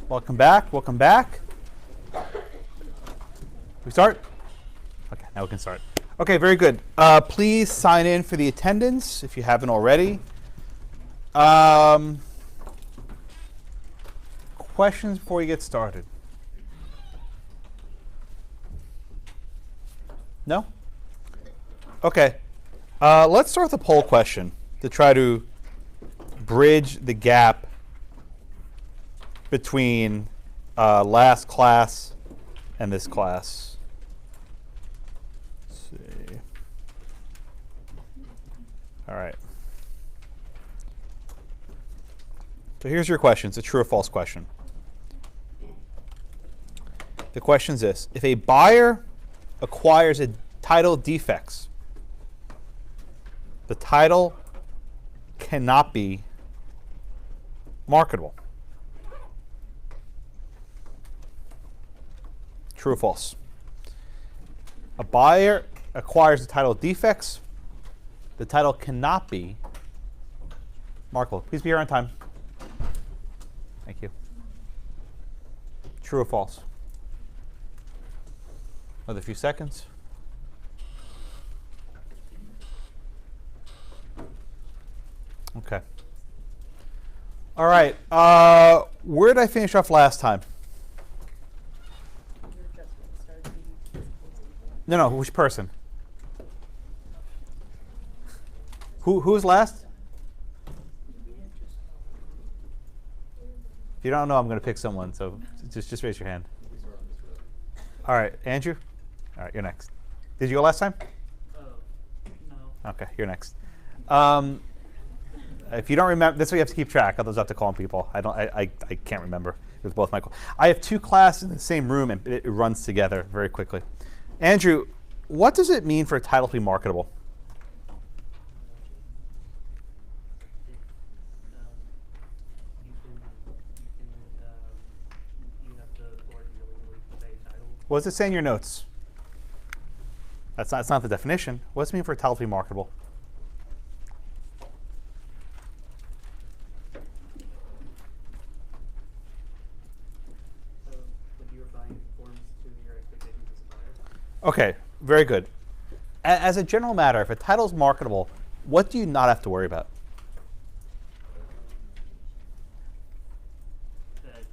Welcome back. Welcome back. We start? Okay, now we can start. Okay, very good. Please sign in for the attendance if you haven't already. Questions before we get started? No? Okay. Let's start with a poll question to try to bridge the gap between last class and this class. Let's see. All right. So here's your question. It's a true or false question. The question is this. If a buyer acquires a title defects, the title cannot be marketable. True or false? A buyer acquires the title defects, the title cannot be marketable. Please be here on time. Thank you. True or false? Another few seconds. Okay. All right. Where did I finish off last time? No, which person? Who's last? If you don't know, I'm going to pick someone, so just raise your hand. All right, Andrew? All right, you're next. Did you go last time? No. Okay, you're next. If you don't remember, this way you have to keep track. Otherwise, I have to call people. I can't remember. It was both Michael. I have two classes in the same room, and it runs together very quickly. Andrew, what does it mean for a title to be marketable? What does it say in your notes? That's not the definition. What does it mean for a title to be marketable? Okay, very good. As a general matter, if a title is marketable, what do you not have to worry about? That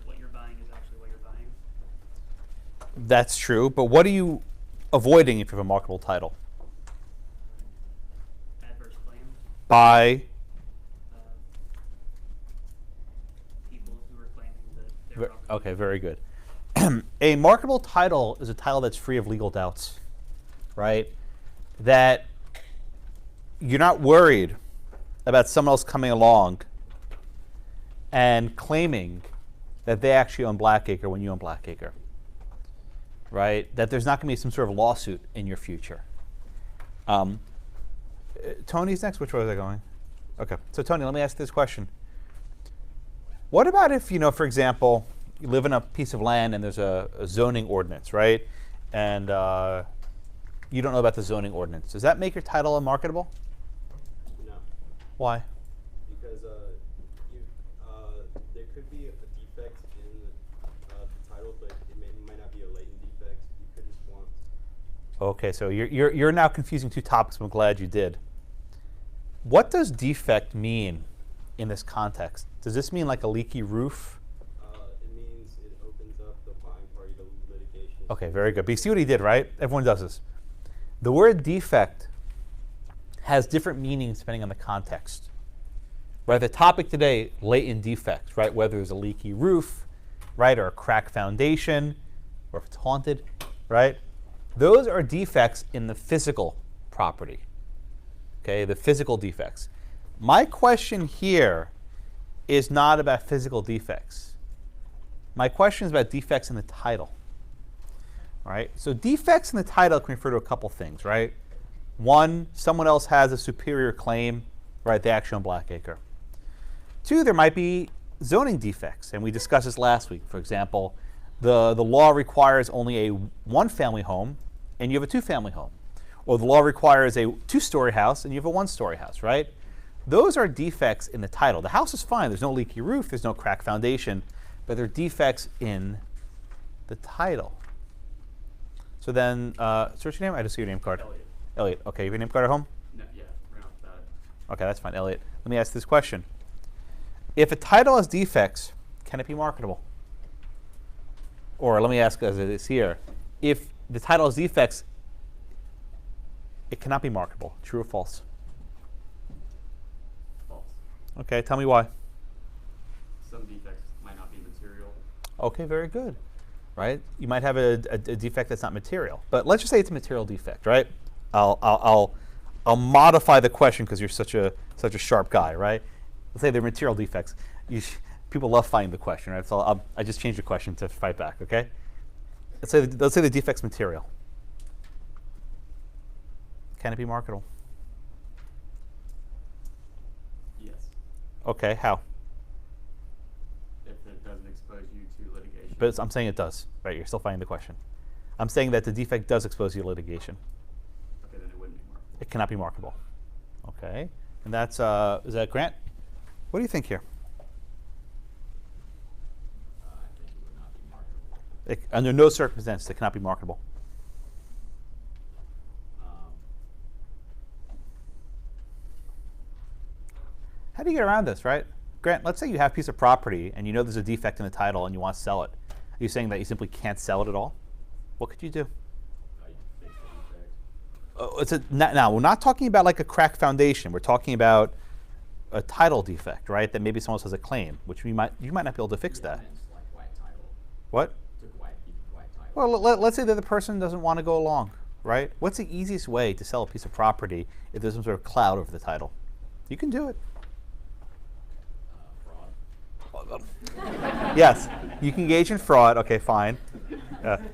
what you're buying is actually what you're buying. That's true, but what are you avoiding if you have a marketable title? Adverse claims. By? People who are claiming that they're Okay, very good. A marketable title is a title that's free of legal doubts, right? That you're not worried about someone else coming along and claiming that they actually own Blackacre when you own Blackacre, right? That there's not going to be some sort of lawsuit in your future. Tony's next. Which way was I going? Okay, so Tony, let me ask this question. What about if, for example, you live in a piece of land and there's a zoning ordinance, right? And you don't know about the zoning ordinance. Does that make your title unmarketable? No. Why? Because there could be a defect in the title, but it might not be a latent defect. You could just want. Okay, so you're now confusing two topics. I'm glad you did. What does defect mean in this context? Does this mean like a leaky roof? Okay, very good. But you see what he did, right? Everyone does this. The word defect has different meanings depending on the context. Right, the topic today, latent defects, right? Whether there's a leaky roof, right, or a cracked foundation, or if it's haunted, right? Those are defects in the physical property. Okay, the physical defects. My question here is not about physical defects. My question is about defects in the title. Right? So defects in the title can refer to a couple things, right? One, someone else has a superior claim, right? They actually own Blackacre. Two, there might be zoning defects, and we discussed this last week. For example, the law requires only a one-family home, and you have a two-family home. Or the law requires a two-story house, and you have a one-story house, right? Those are defects in the title. The house is fine. There's no leaky roof. There's no cracked foundation. but there are defects in the title. So then, search your name. I just see your name card. Elliot. Elliot. Okay, you have your name card at home? No, yeah, right off the bat. Okay, that's fine. Elliot, let me ask this question. If a title has defects, can it be marketable? Or let me ask as it is here. If the title has defects, it cannot be marketable. True or false? False. Okay, tell me why. Some defects might not be material. Okay, very good. Right? You might have a defect that's not material, but let's just say it's a material defect, right? I'll modify the question because you're such a sharp guy, right? Let's say they're material defects. People love fighting the question, right? So I just changed the question to fight back, okay? Let's say the defect's material. Can it be marketable? Yes. Okay, how? If it doesn't expose you to litigation. But I'm saying it does, right? You're still fighting the question. I'm saying that the defect does expose you to litigation. Okay, then it wouldn't be marketable. It cannot be marketable. Okay, and that's is that Grant? What do you think here? I think it would not be marketable. Under no circumstance, it cannot be marketable. How do you get around this, right? Grant, let's say you have a piece of property and you know there's a defect in the title and you want to sell it. Are you saying that you simply can't sell it at all? What could you do? Fix the defect. Now, we're not talking about like a cracked foundation. We're talking about a title defect, right? That maybe someone else has a claim, which you might not be able to fix that. Like white title. What? Took white title. Well, let's say that the person doesn't want to go along, right? What's the easiest way to sell a piece of property if there's some sort of cloud over the title? You can do it. Fraud. Yes, you can engage in fraud. Okay, fine.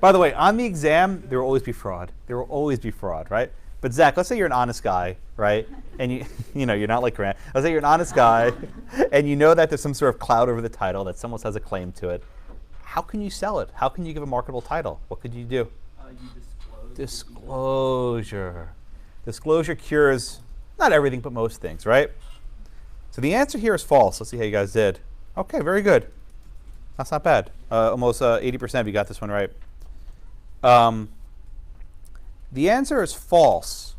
By the way, on the exam, there will always be fraud. There will always be fraud, right? But Zach, let's say you're an honest guy, right? And you're not like Grant. Let's say you're an honest guy, and you know that there's some sort of cloud over the title, that someone else has a claim to it. How can you sell it? How can you give a marketable title? What could you do? You disclose. Disclosure. Disclosure cures not everything, but most things, right? So the answer here is false. Let's see how you guys did. Okay, very good. That's not bad. Almost 80% of you got this one right. The answer is false,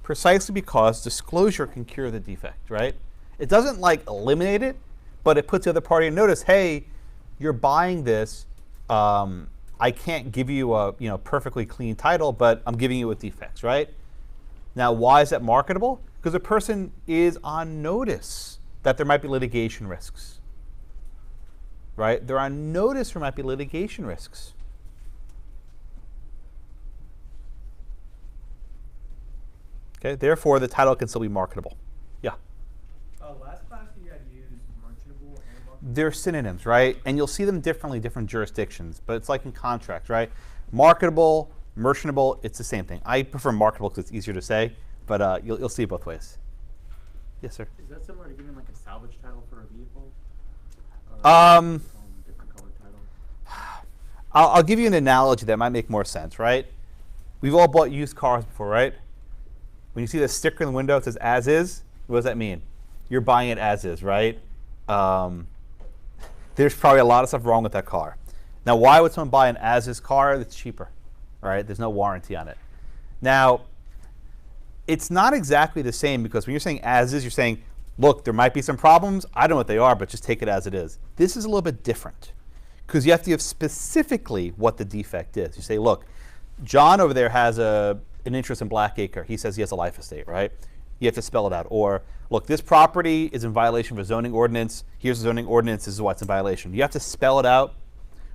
precisely because disclosure can cure the defect, right? It doesn't like eliminate it, but it puts the other party in notice, hey, you're buying this. I can't give you a perfectly clean title, but I'm giving you with defects, right? Now, why is that marketable? Because a person is on notice that there might be litigation risks, right? They're on notice there might be litigation risks. Okay, therefore, the title can still be marketable. Yeah? Last class you had used merchantable and marketable. They're synonyms, right? And you'll see them differently, different jurisdictions. But it's like in contracts, right? Marketable, merchantable, it's the same thing. I prefer marketable because it's easier to say, but you'll see it both ways. Yes, sir? Is that similar to giving like a salvage title for a vehicle? Or different color title? I'll give you an analogy that might make more sense, right? We've all bought used cars before, right? When you see the sticker in the window that says as is, what does that mean? You're buying it as is, right? There's probably a lot of stuff wrong with that car. Now, why would someone buy an as is car that's cheaper, right? There's no warranty on it. Now, it's not exactly the same because when you're saying as is, you're saying, look, there might be some problems. I don't know what they are, but just take it as it is. This is a little bit different because you have to give specifically what the defect is. You say, look, John over there has an interest in Blackacre. He says he has a life estate, right? You have to spell it out. Or, look, this property is in violation of a zoning ordinance. Here's the zoning ordinance. This is what's in violation. You have to spell it out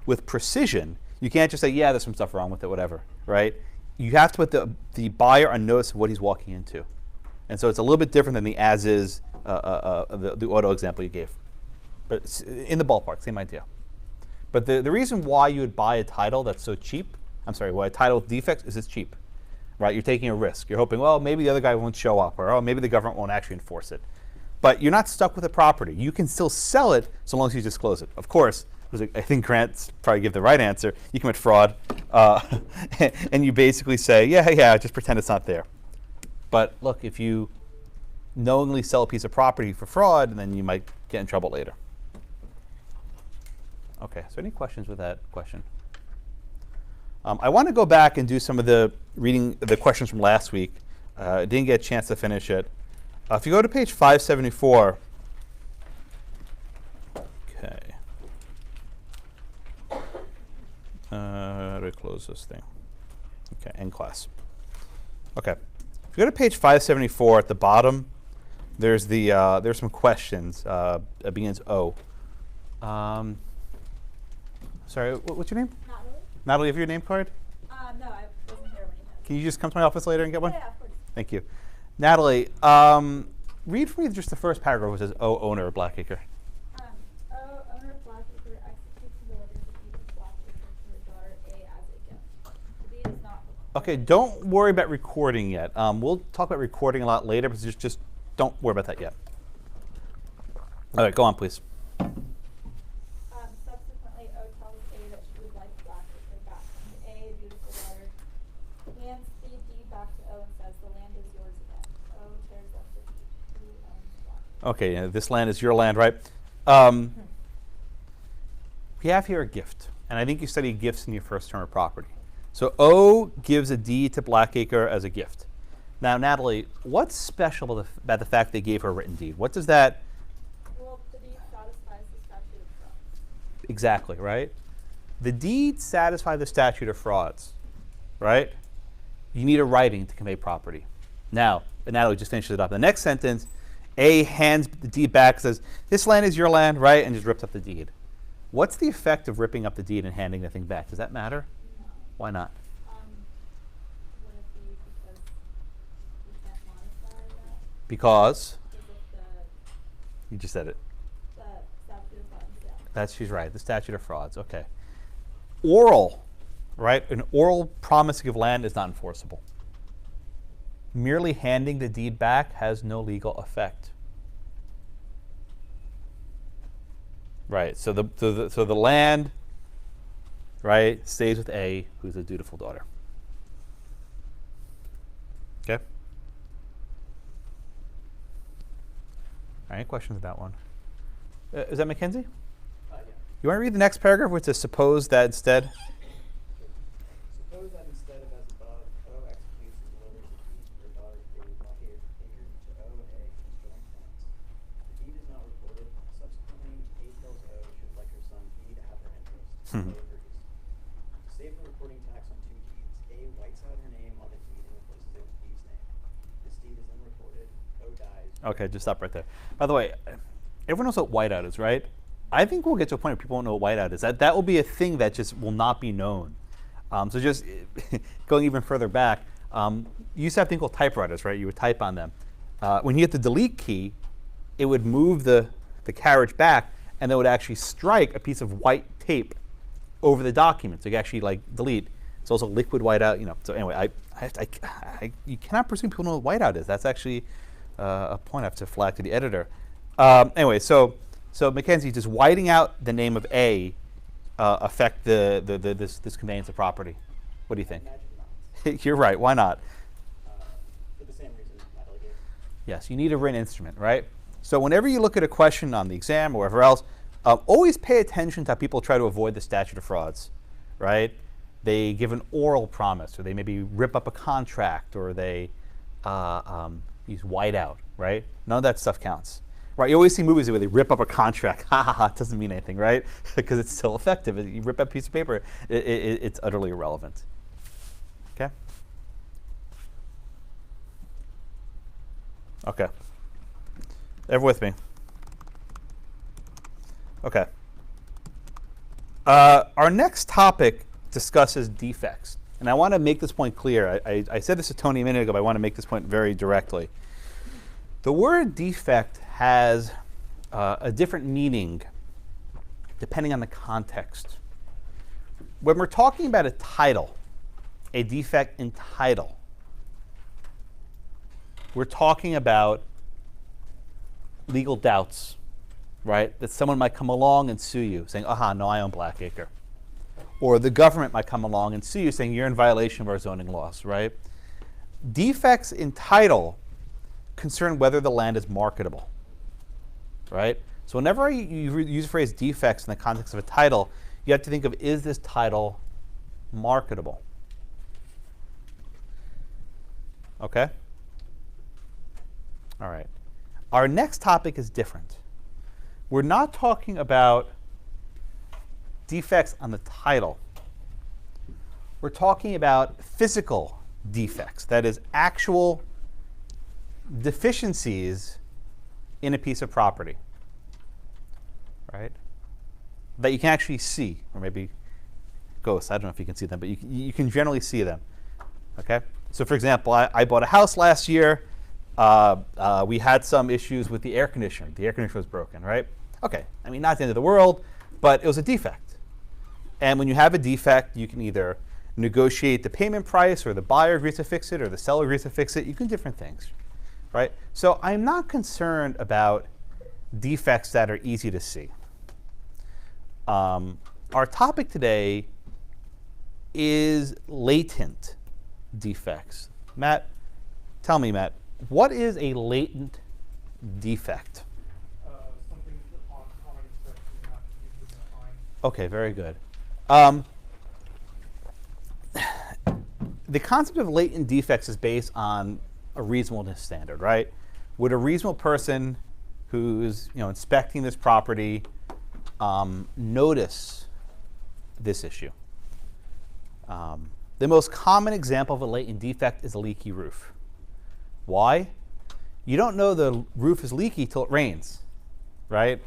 with precision. You can't just say, yeah, there's some stuff wrong with it, whatever, right? You have to put the buyer on notice of what he's walking into. And so it's a little bit different than the as-is, the auto example you gave. But it's in the ballpark, same idea. But the reason why you would buy a title that's so cheap, why a title with defects is it's cheap. Right, you're taking a risk. You're hoping, well, maybe the other guy won't show up, or oh, maybe the government won't actually enforce it. But you're not stuck with the property. You can still sell it so long as you disclose it. Of course, I think Grant's probably give the right answer. You commit fraud, and you basically say, yeah, just pretend it's not there. But look, if you knowingly sell a piece of property for fraud, then you might get in trouble later. Okay, so any questions with that question? I want to go back and do some of the reading the questions from last week. I didn't get a chance to finish it. If you go to page 574, okay. How do I close this thing? Okay, end class. Okay, if you go to page 574 at the bottom, there's some questions. It begins O. Sorry, what's your name? Natalie? Natalie, have you your name card? No, I wasn't here when you had. Can you just come to my office later and get one? Yeah, of course. Thank you. Natalie, read for me just the first paragraph which says, "Oh, owner of Blackacre." Owner of Blackacre executes the orders of deed of Blackacre to her daughter A as a gift. The deed is not Okay, don't worry about recording yet. We'll talk about recording a lot later, but just don't worry about that yet. All right, go on, please. Subsequently, O tells A that she would like Blackacre back. And A, beautiful daughter, hands the deed back to O and says, the land is yours again. O tears up the deed. Who owns Blackacre? Okay, this land is your land, right? We have here a gift, and I think you studied gifts in your first term of property. So O gives a deed to Blackacre as a gift. Now, Natalie, what's special about the fact they gave her a written deed? What does that Well, the deed satisfies the statute of frauds. exactly, right? The deed satisfies the statute of frauds, right? You need a writing to convey property. Now, Natalie just finishes it up. The next sentence, A hands the deed back, says, this land is your land, right? And just rips up the deed. What's the effect of ripping up the deed and handing the thing back? Does that matter? No. Why not? Would it be because we can't modify that? Because, Because of you just said it. the statute of frauds, yeah. She's right, the statute of frauds, okay. Oral, right? An oral promising of land is not enforceable. Merely handing the deed back has no legal effect. Right, so the land, right, stays with A, who's a dutiful daughter. Okay? All right, any questions about one? Is that Mackenzie? Yeah. You want to read the next paragraph, which is suppose that instead? Suppose that instead of as above, O executes the orders of deed to her daughter A Blackacre to O A as joint tenants. The deed is not recorded. Subsequently, A tells O she would like her son B to have her interest. O agrees. To save the recording tax on two deeds, A whites out her name on the deed and replaces it with B's name. This deed is then recorded. O dies. Okay, just stop right there. By the way, everyone knows what whiteout is, right? I think we'll get to a point where people won't know what whiteout is. That will be a thing that just will not be known. So just going even further back, you used to have things called typewriters, right? You would type on them. When you hit the delete key, it would move the carriage back, and then it would actually strike a piece of white tape over the document. So you can actually like delete. It's also liquid whiteout, you know. So anyway, you cannot presume people know what whiteout is. That's actually a point I have to flag to the editor. Anyway, so Mackenzie, does whiting out the name of A affect this conveyance of property? What do you think? Imagine not. You're right. Why not? For the same reason Natalie gave. Yes, you need a written instrument, right? So whenever you look at a question on the exam or wherever else, always pay attention to how people try to avoid the statute of frauds, right? They give an oral promise, or they maybe rip up a contract, or they use whiteout, right? None of that stuff counts. Right, you always see movies where they rip up a contract. Ha ha ha, it doesn't mean anything, right? Because it's still effective. You rip up a piece of paper, it's utterly irrelevant. Okay? Okay. Everyone with me? Okay. Our next topic discusses defects. And I want to make this point clear. I said this to Tony a minute ago, but I want to make this point very directly. The word defect has a different meaning depending on the context. When we're talking about a title, a defect in title, we're talking about legal doubts, right? That someone might come along and sue you, saying, aha, no, I own Blackacre. Or the government might come along and sue you, saying you're in violation of our zoning laws, right? Defects in title concern whether the land is marketable, right? So whenever you use the phrase defects in the context of a title, you have to think of, is this title marketable? Okay? All right. Our next topic is different. We're not talking about defects on the title. We're talking about physical defects, that is, actual deficiencies in a piece of property, right? That you can actually see, or maybe ghosts. I don't know if you can see them, but you can generally see them. Okay. So, for example, I bought a house last year. We had some issues with the air conditioner. The air conditioner was broken, right? Okay. I mean, not the end of the world, but it was a defect. And when you have a defect, you can either negotiate the payment price, or the buyer agrees to fix it, or the seller agrees to fix it. You can do different things, right? So I'm not concerned about defects that are easy to see. Our topic today is latent defects. Matt, tell me, Matt, what is a latent defect? Something on common inspection not usually defined. Okay, very good. The concept of latent defects is based on a reasonableness standard, right? Would a reasonable person who's inspecting this property notice this issue? The most common example of a latent defect is a leaky roof. Why? You don't know the roof is leaky till it rains, right?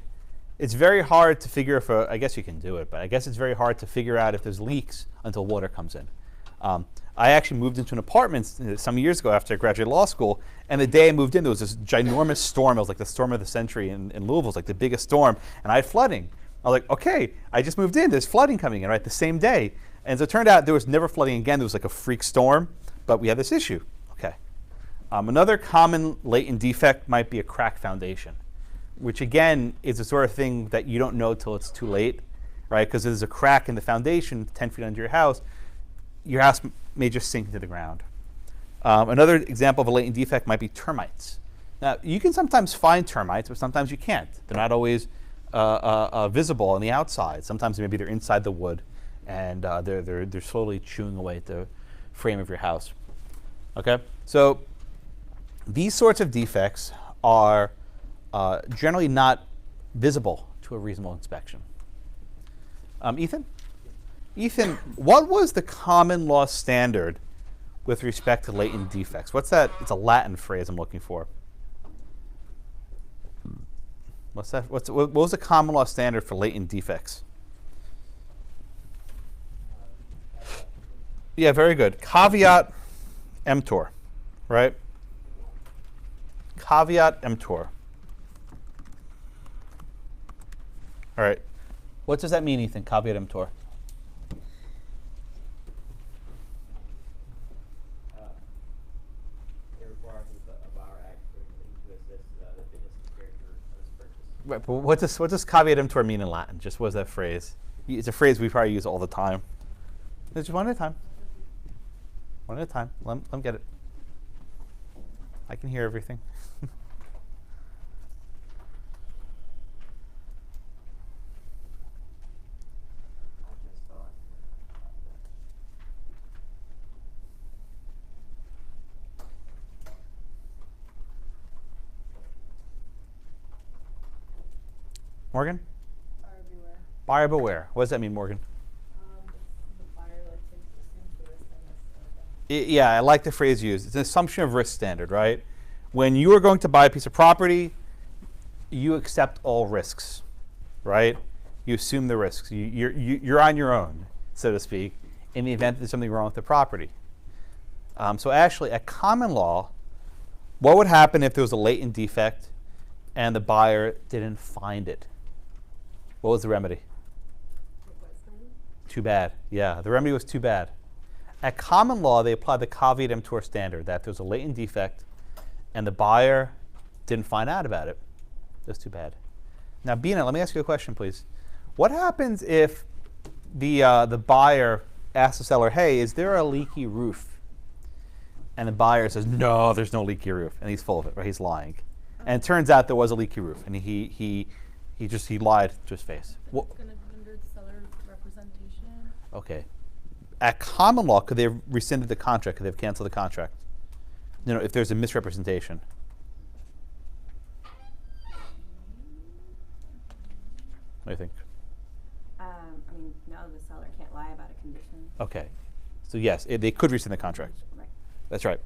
It's very hard to figure if I guess you can do it, but I guess it's very hard to figure out if there's leaks until water comes in. I actually moved into an apartment some years ago after I graduated law school, and the day I moved in, there was this ginormous storm. It was like the storm of the century in Louisville. It was like the biggest storm, and I had flooding. I was like, okay, I just moved in. There's flooding coming in, right, the same day. And so it turned out there was never flooding again. There was like a freak storm, but we had this issue. Okay. Another common latent defect might be a cracked foundation, which again is the sort of thing that you don't know till it's too late, right? Because there's a crack in the foundation 10 feet under your house may just sink into the ground. Another example of a latent defect might be termites. Now, you can sometimes find termites, but sometimes you can't. They're not always visible on the outside. Sometimes maybe they're inside the wood, and they're slowly chewing away at the frame of your house. Okay, so these sorts of defects are generally not visible to a reasonable inspection. Ethan? Ethan, what was the common law standard with respect to latent defects? What's that? It's a Latin phrase I'm looking for. What's that? What was the common law standard for latent defects? Yeah, very good. Caveat emptor, right? Caveat emptor. All right. What does that mean, Ethan? Caveat emptor. It requires a buyer accurately to assess the fitness and character of his purchase. Right, but what does caveat emptor mean in Latin? Just what is that phrase? It's a phrase we probably use all the time. Just one at a time. One at a time. Let them get it. I can hear everything. Morgan? Buyer beware. Buyer beware. What does that mean, Morgan? The buyer assumes the risk on this. Yeah, I like the phrase used. It's an assumption of risk standard, right? When you are going to buy a piece of property, you accept all risks, right? You assume the risks. You're on your own, so to speak, in the event that there's something wrong with the property. So actually, at common law, what would happen if there was a latent defect and the buyer didn't find it? What was the remedy? Too bad. Yeah, the remedy was too bad. At common law, they applied the caveat emptor standard, that there's a latent defect and the buyer didn't find out about it. That's too bad. Now, Bina, let me ask you a question, please. What happens if the buyer asks the seller, hey, is there a leaky roof? And the buyer says, no, there's no leaky roof. And he's full of it, right? He's lying. And it turns out there was a leaky roof. And he He lied to his face. But it's going to be under the seller representation. Okay. At common law, could they have rescinded the contract? Could they have canceled the contract? No, if there's a misrepresentation. What do you think? I mean, no, the seller can't lie about a condition. Okay. So yes, they could rescind the contract. Right. That's right.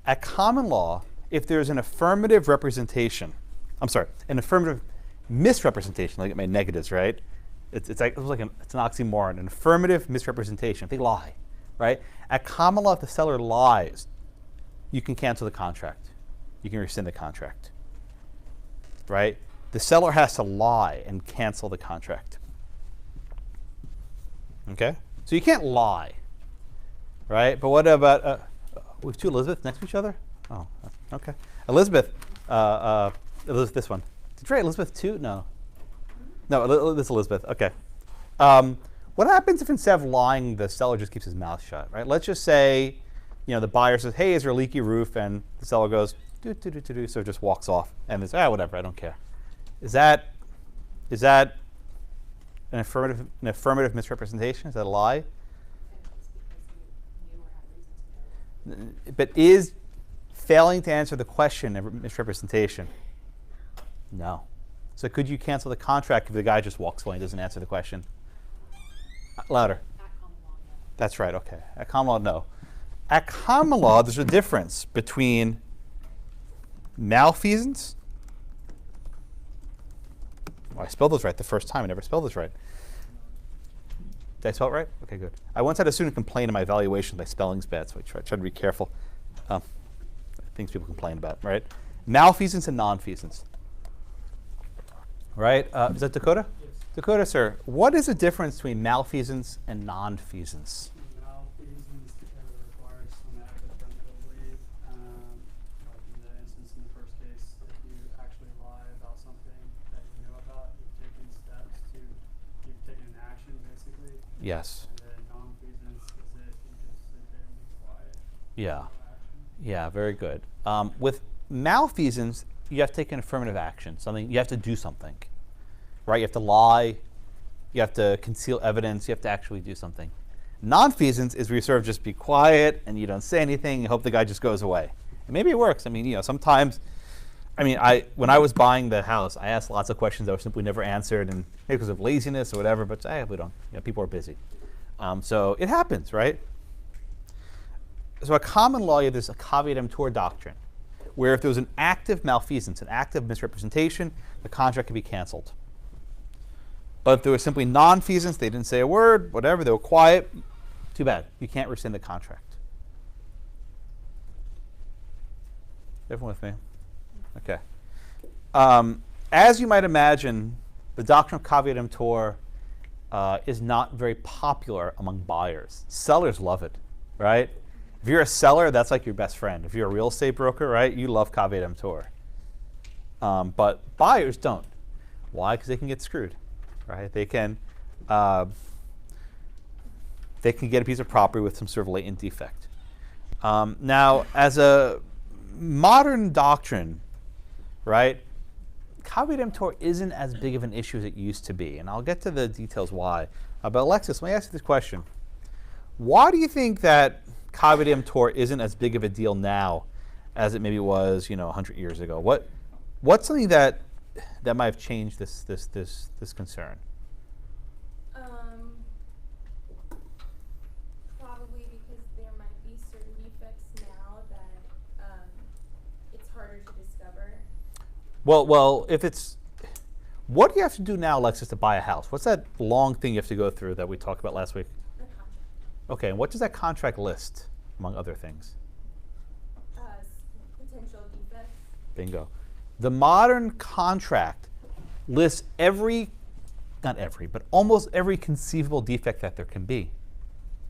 At common law, if there's an affirmative representation, I'm sorry, an affirmative misrepresentation, like my negatives, right? It's an oxymoron, an affirmative misrepresentation. If they lie, right? At common law, if the seller lies, you can cancel the contract. You can rescind the contract, right? The seller has to lie and cancel the contract. Okay? So you can't lie, right? But what about, we have two Elizabeths next to each other? Oh, okay. Elizabeth, this one. Did you write Elizabeth too? No. No, this is Elizabeth. Okay. What happens if instead of lying, the seller just keeps his mouth shut, right? Let's just say, the buyer says, hey, is there a leaky roof? And the seller goes, do, so it just walks off. And it's, whatever, I don't care. Is that an affirmative misrepresentation? Is that a lie? But is failing to answer the question a misrepresentation? No. So could you cancel the contract if the guy just walks away and doesn't answer the question? Louder. At common law, no. That's right, okay. At common law, no. At common law, there's a difference between malfeasance. Oh, I spelled this right the first time. I never spelled this right. Did I spell it right? Okay, good. I once had a student complain in my evaluation my spelling's bad, so I tried to be careful. Things people complain about, right? Malfeasance and nonfeasance. Right? Is that Dakota? Yes. Dakota, sir, what is the difference between malfeasance and nonfeasance? Malfeasance requires some act affirmatively. Like in the instance in the first case, if you actually lie about something that you know about, you've taken steps to, you've taken an action basically. Yes. And then non-feasance is if you just sit there and be quiet. Yeah. No action. Yeah, very good. With malfeasance, you have to take an affirmative action. You have to do something, right? You have to lie. You have to conceal evidence. You have to actually do something. Nonfeasance is where you sort of just be quiet and you don't say anything. You hope the guy just goes away. And maybe it works. Sometimes, when I was buying the house, I asked lots of questions that were simply never answered, and maybe because of laziness or whatever. But we don't. People are busy, so it happens, right? So a common law, you have this caveat emptor doctrine, where if there was an active malfeasance, an active misrepresentation, the contract could be canceled. But if there was simply nonfeasance, they didn't say a word, whatever, they were quiet, too bad. You can't rescind the contract. Everyone with me? Okay. As you might imagine, the doctrine of caveat emptor is not very popular among buyers. Sellers love it, right? If you're a seller, that's like your best friend. If you're a real estate broker, right, you love caveat emptor. But buyers don't. Why? Because they can get screwed, right? They can get a piece of property with some sort of latent defect. Now, as a modern doctrine, right, caveat emptor isn't as big of an issue as it used to be, and I'll get to the details why. But Alexis, let me ask you this question: why do you think that caveat emptor isn't as big of a deal now as it maybe was, 100 years ago? What's something that might have changed this concern? Probably because there might be certain defects now that it's harder to discover. Well, if it's, what do you have to do now, Alexis, to buy a house? What's that long thing you have to go through that we talked about last week? The contract. Okay, and what does that contract list, among other things? Potential defects. Bingo. The modern contract lists not every, but almost every conceivable defect that there can be,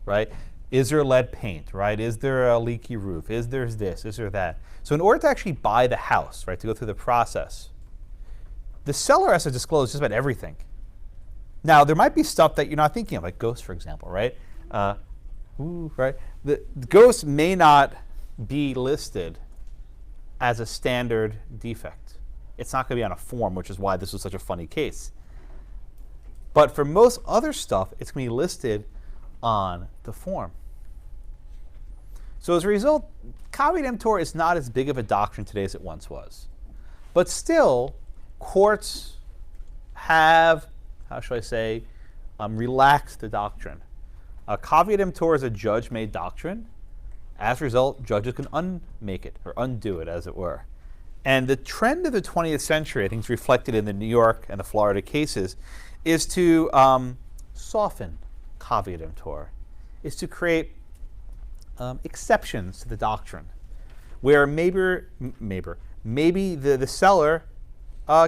right? Is there lead paint, right? Is there a leaky roof? Is there this? Is there that? So in order to actually buy the house, right, to go through the process, the seller has to disclose just about everything. Now, there might be stuff that you're not thinking of, like ghosts, for example, right? Right? The ghosts may not be listed as a standard defect, It's not going to be on a form, which is why this was such a funny case. But for most other stuff, it's going to be listed on the form. So as a result, caveat emptor is not as big of a doctrine today as it once was. But still, courts have, how should I say, relaxed the doctrine. Caveat emptor is a judge-made doctrine. As a result, judges can unmake it, or undo it, as it were. And the trend of the 20th century, I think is reflected in the New York and the Florida cases, is to soften caveat emptor, is to create exceptions to the doctrine, where maybe the seller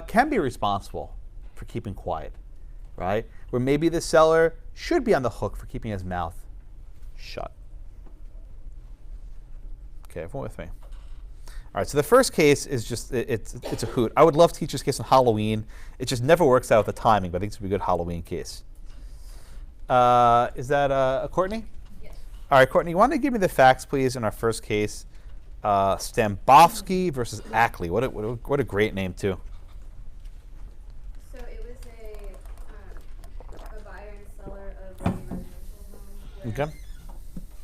can be responsible for keeping quiet, right? Where maybe the seller should be on the hook for keeping his mouth shut. Okay, everyone with me? All right, so the first case is just, it's a hoot. I would love to teach this case on Halloween. It just never works out with the timing, but I think it's would be a good Halloween case. Is that Courtney? Yes. All right, Courtney, you want to give me the facts, please, in our first case? Stambovsky versus Ackley. What a great name, too. So it was a buyer and seller of a residential home. Where Okay.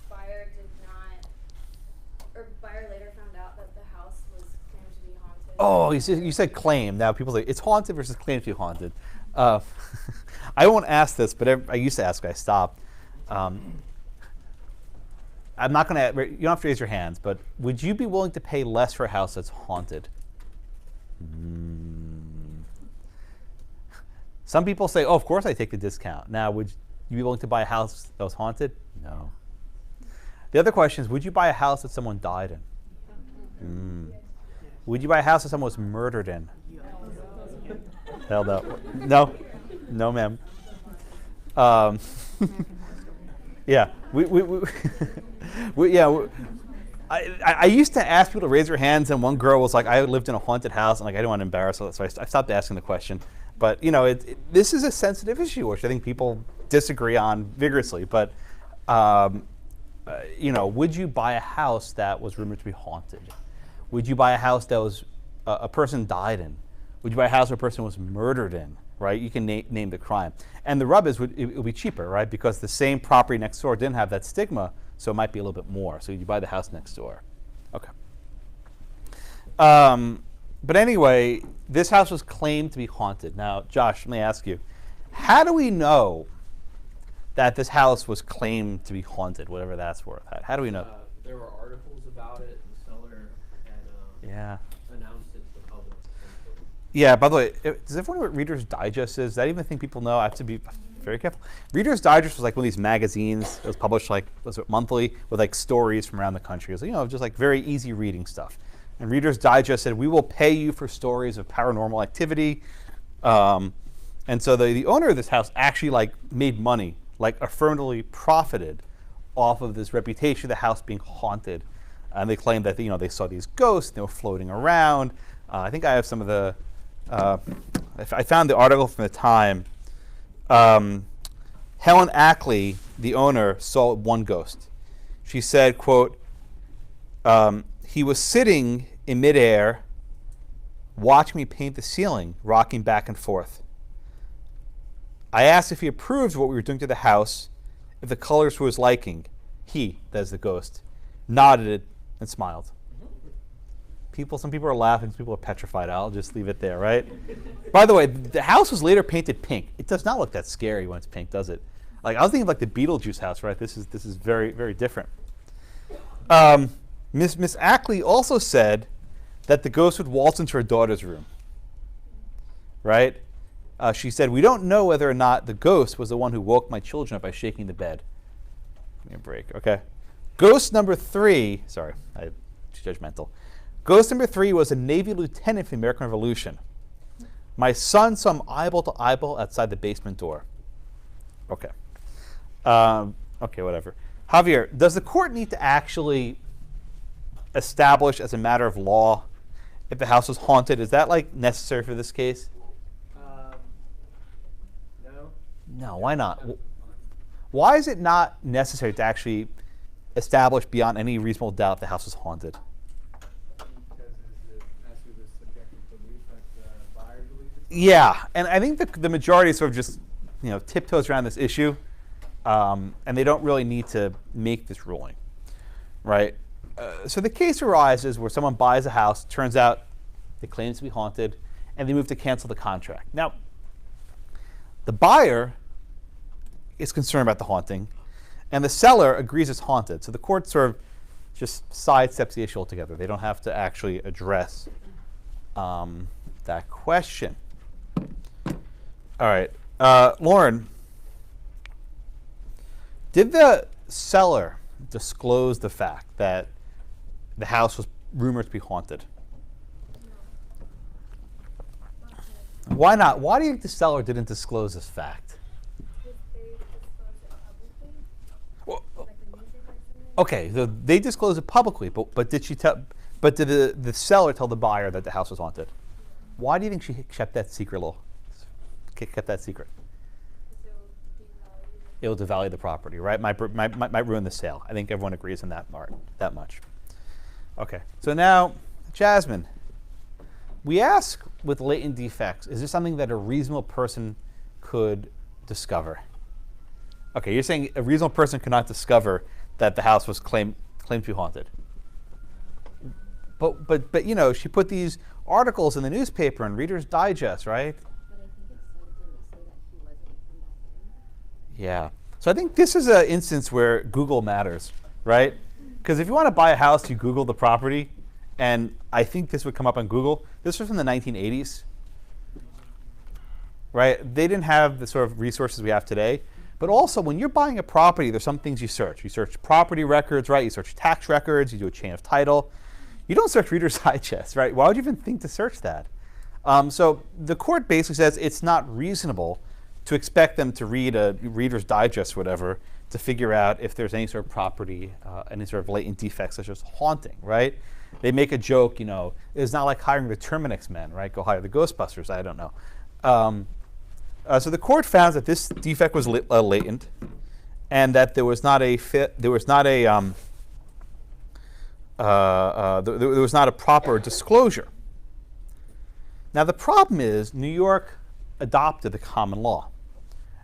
Buyer did not, or buyer later found out that the house was claimed to be haunted. Oh, you said claim. Now people say it's haunted versus claimed to be haunted. I won't ask this, but I used to ask. I stopped. I'm not going to. You don't have to raise your hands, but would you be willing to pay less for a house that's haunted? Some people say, "Oh, of course I take the discount." Now, would you be willing to buy a house that was haunted? No. The other question is, would you buy a house that someone died in? Would you buy a house that someone was murdered in? Hell no. No, ma'am. Yeah, I used to ask people to raise their hands, and one girl was like, "I lived in a haunted house," and like I didn't want to embarrass her, so I stopped asking the question. But you know, this is a sensitive issue, which I think people disagree on vigorously. But you know, would you buy a house that was rumored to be haunted? Would you buy a house that was a person died in? Would you buy a house where a person was murdered in? Right? You can name the crime. And the rub is it would be cheaper, right? Because the same property next door didn't have that stigma, so it might be a little bit more. So you buy the house next door. Okay. But anyway, this house was claimed to be haunted. Now, Josh, let me ask you, how do we know that this house was claimed to be haunted, whatever that's worth? How do we know? There were articles about it. The seller had announced it to the public. Yeah, by the way, does everyone know what Reader's Digest is? Is that even a thing people know? I have to be very careful. Reader's Digest was like one of these magazines. It was published like, was it monthly, with like stories from around the country. It was, you know, just like very easy reading stuff. And Reader's Digest said, "We will pay you for stories of paranormal activity." And so the owner of this house actually like made money, like affirmatively profited off of this reputation of the house being haunted. And they claimed that, you know, they saw these ghosts, they were floating around. I think I have some of the, I found the article from the time. Helen Ackley, the owner, saw one ghost. She said, quote, "He was sitting in midair, watching me paint the ceiling, rocking back and forth. I asked if he approved of what we were doing to the house, if the colors were his liking. He," that is the ghost, "nodded and smiled." Some people are laughing, some people are petrified. I'll just leave it there, right? By the way, the house was later painted pink. It does not look that scary when it's pink, does it? Like I was thinking of like the Beetlejuice house, right? This is very, very different. Miss Ackley also said that the ghost would waltz into her daughter's room, right? She said, "We don't know whether or not the ghost was the one who woke my children up by shaking the bed." Give me a break, okay? Ghost number 3, sorry, I'm too judgmental. Ghost number 3 was a Navy lieutenant from the American Revolution. "My son saw him eyeball to eyeball outside the basement door." Okay. Okay, whatever. Javier, does the court need to actually establish as a matter of law if the house was haunted? Is that like necessary for this case? No. No, why not? Why is it not necessary to actually establish beyond any reasonable doubt the house was haunted? Because as to the subjective belief that the Yeah, and I think the majority sort of just tiptoes around this issue, and they don't really need to make this ruling, right? So the case arises where someone buys a house, turns out it claims to be haunted, and they move to cancel the contract. Now, the buyer is concerned about the haunting, and the seller agrees it's haunted. So the court sort of just sidesteps the issue altogether. They don't have to actually address that question. All right, Lauren, did the seller disclose the fact that the house was rumored to be haunted? No. Why not? Why do you think the seller didn't disclose this fact? Did they disclose it publicly? Well, Like the newspaper or something? okay, they disclosed it publicly, but did she tell? But did the seller tell the buyer that the house was haunted? Why do you think she kept that secret? Kept that secret? So devalue. It will devalue the property, right? Might ruin the sale. I think everyone agrees on that much. Okay, so now, Jasmine, we ask with latent defects, is there something that a reasonable person could discover? Okay, you're saying a reasonable person could not discover that the house was claimed to be haunted. But she put these articles in the newspaper and Reader's Digest, right? But I think it didn't say that he wasn't from back then. Yeah. So I think this is an instance where Google matters, right? Because if you want to buy a house, you Google the property, and I think this would come up on Google. This was from the 1980s, right? They didn't have the sort of resources we have today. But also, when you're buying a property, there's some things you search. You search property records, right? You search tax records. You do a chain of title. You don't search Reader's Digest, right? Why would you even think to search that? So the court basically says it's not reasonable to expect them to read a Reader's Digest or whatever to figure out if there's any sort of property, any sort of latent defects such as haunting, right? They make a joke, it's not like hiring the Terminix men, right? Go hire the Ghostbusters, I don't know. So the court found that this defect was latent, and that there was not a proper disclosure. Now the problem is New York adopted the common law,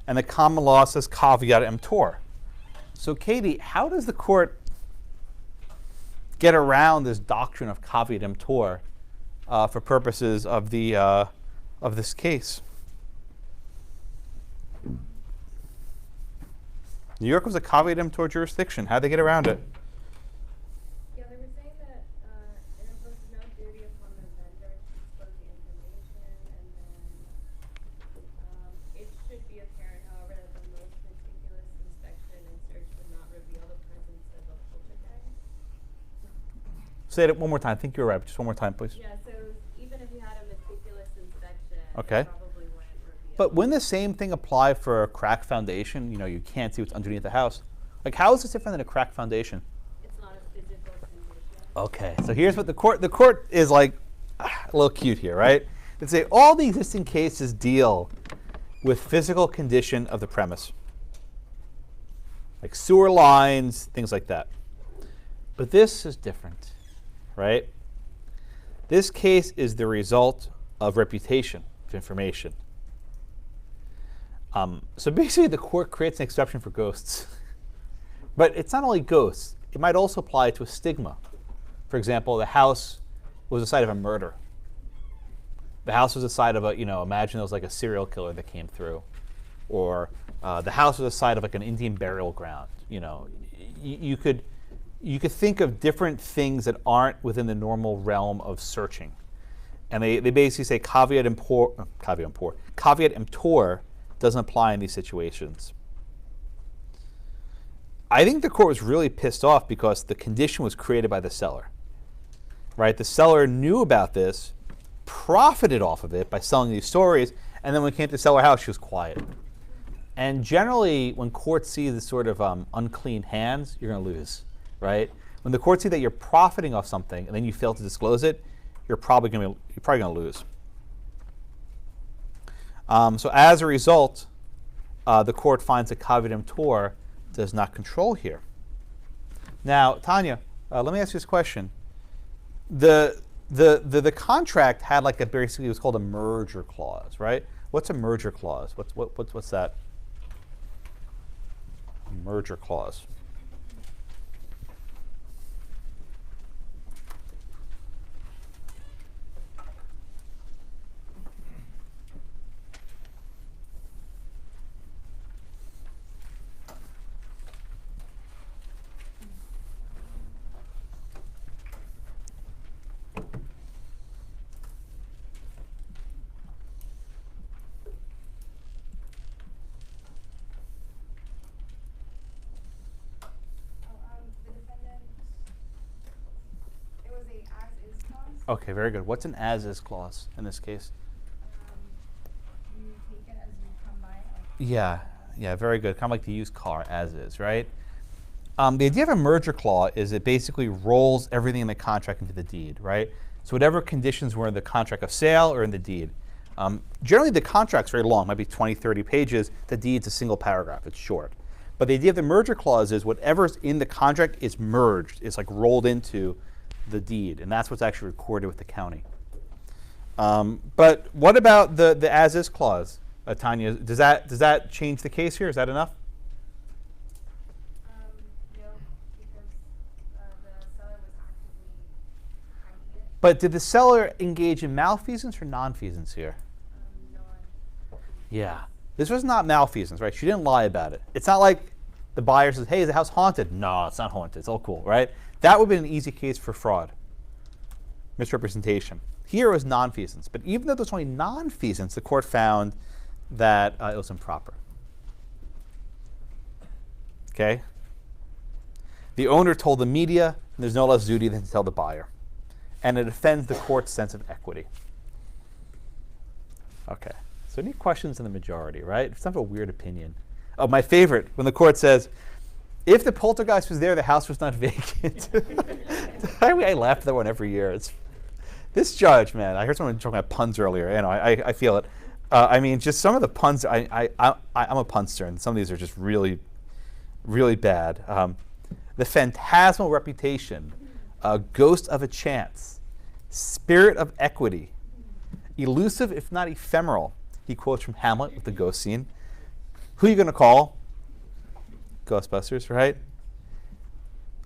and the common law says caveat emptor. So Katie, how does the court get around this doctrine of caveat emptor for purposes of this case? New York was a caveat emptor jurisdiction. How'd they get around it? Yeah, they were saying that it imposes no duty upon the vendor to disclose the information, and then it should be apparent, however, that the most meticulous inspection and search would not reveal the presence of a poltergeist. Say it one more time. I think you're right. Just one more time, please. Yeah, so even if you had a meticulous inspection, Okay. it probably wouldn't reveal. But wouldn't the same thing apply for a cracked foundation? You can't see what's underneath the house. Like, how is this different than a cracked foundation? It's not a physical condition. Okay, so here's what the court is like a little cute here, right? They say all the existing cases deal with physical condition of the premise, like sewer lines, things like that. But this is different, right? This case is the result of reputation, of information. So basically, the court creates an exception for ghosts. But it's not only ghosts. It might also apply to a stigma. For example, the house was the site of a murder. The house was the site of imagine there was like a serial killer that came through. Or the house was the site of like an Indian burial ground. You could think of different things that aren't within the normal realm of searching. And they basically say caveat emptor doesn't apply in these situations. I think the court was really pissed off because the condition was created by the seller. Right? The seller knew about this, profited off of it by selling these stories, and then when it came to sell her house, she was quiet. And generally, when courts see this sort of unclean hands, you're going to lose, right? When the courts see that you're profiting off something and then you fail to disclose it, you're probably going to lose. So as a result, the court finds that caveat emptor does not control here. Now, Tanya, let me ask you this question. The the contract had like basically it was called a merger clause, right? What's a merger clause? What's that? Merger clause. The defendant, it was a as-is clause. Okay, very good. What's an as-is clause in this case? You take it as you come by, like. Yeah, very good. Kind of like the used car as is, right? The idea of a merger clause is it basically rolls everything in the contract into the deed, right? So whatever conditions were in the contract of sale or in the deed. Generally, the contract's very long, might be 20, 30 pages. The deed's a single paragraph. It's short. But the idea of the merger clause is whatever's in the contract is merged. It's like rolled into the deed, and that's what's actually recorded with the county. But what about the as-is clause, Tanya? Does that change the case here? Is that enough? No, because the seller was actively hiding it. But did the seller engage in malfeasance or nonfeasance here? Non. Yeah. This was not malfeasance, right? She didn't lie about it. It's not like the buyer says, hey, is the house haunted? No, it's not haunted. It's all cool, right? That would have been an easy case for fraud, misrepresentation. Here it was nonfeasance. But even though there's only nonfeasance, the court found that it was improper. Okay? The owner told the media, and there's no less duty than to tell the buyer. And it offends the court's sense of equity. Okay. So any questions in the majority, right? It's not a weird opinion. Oh, my favorite, when the court says, if the poltergeist was there, the house was not vacant. I laugh at that one every year. This judge, man, I heard someone talking about puns earlier. You know, I feel it. I mean, just some of the puns, I'm a punster, and some of these are just really, really bad. The phantasmal reputation, ghost of a chance, spirit of equity, elusive if not ephemeral. He quotes from Hamlet with the ghost scene. Who are you going to call? Ghostbusters, right?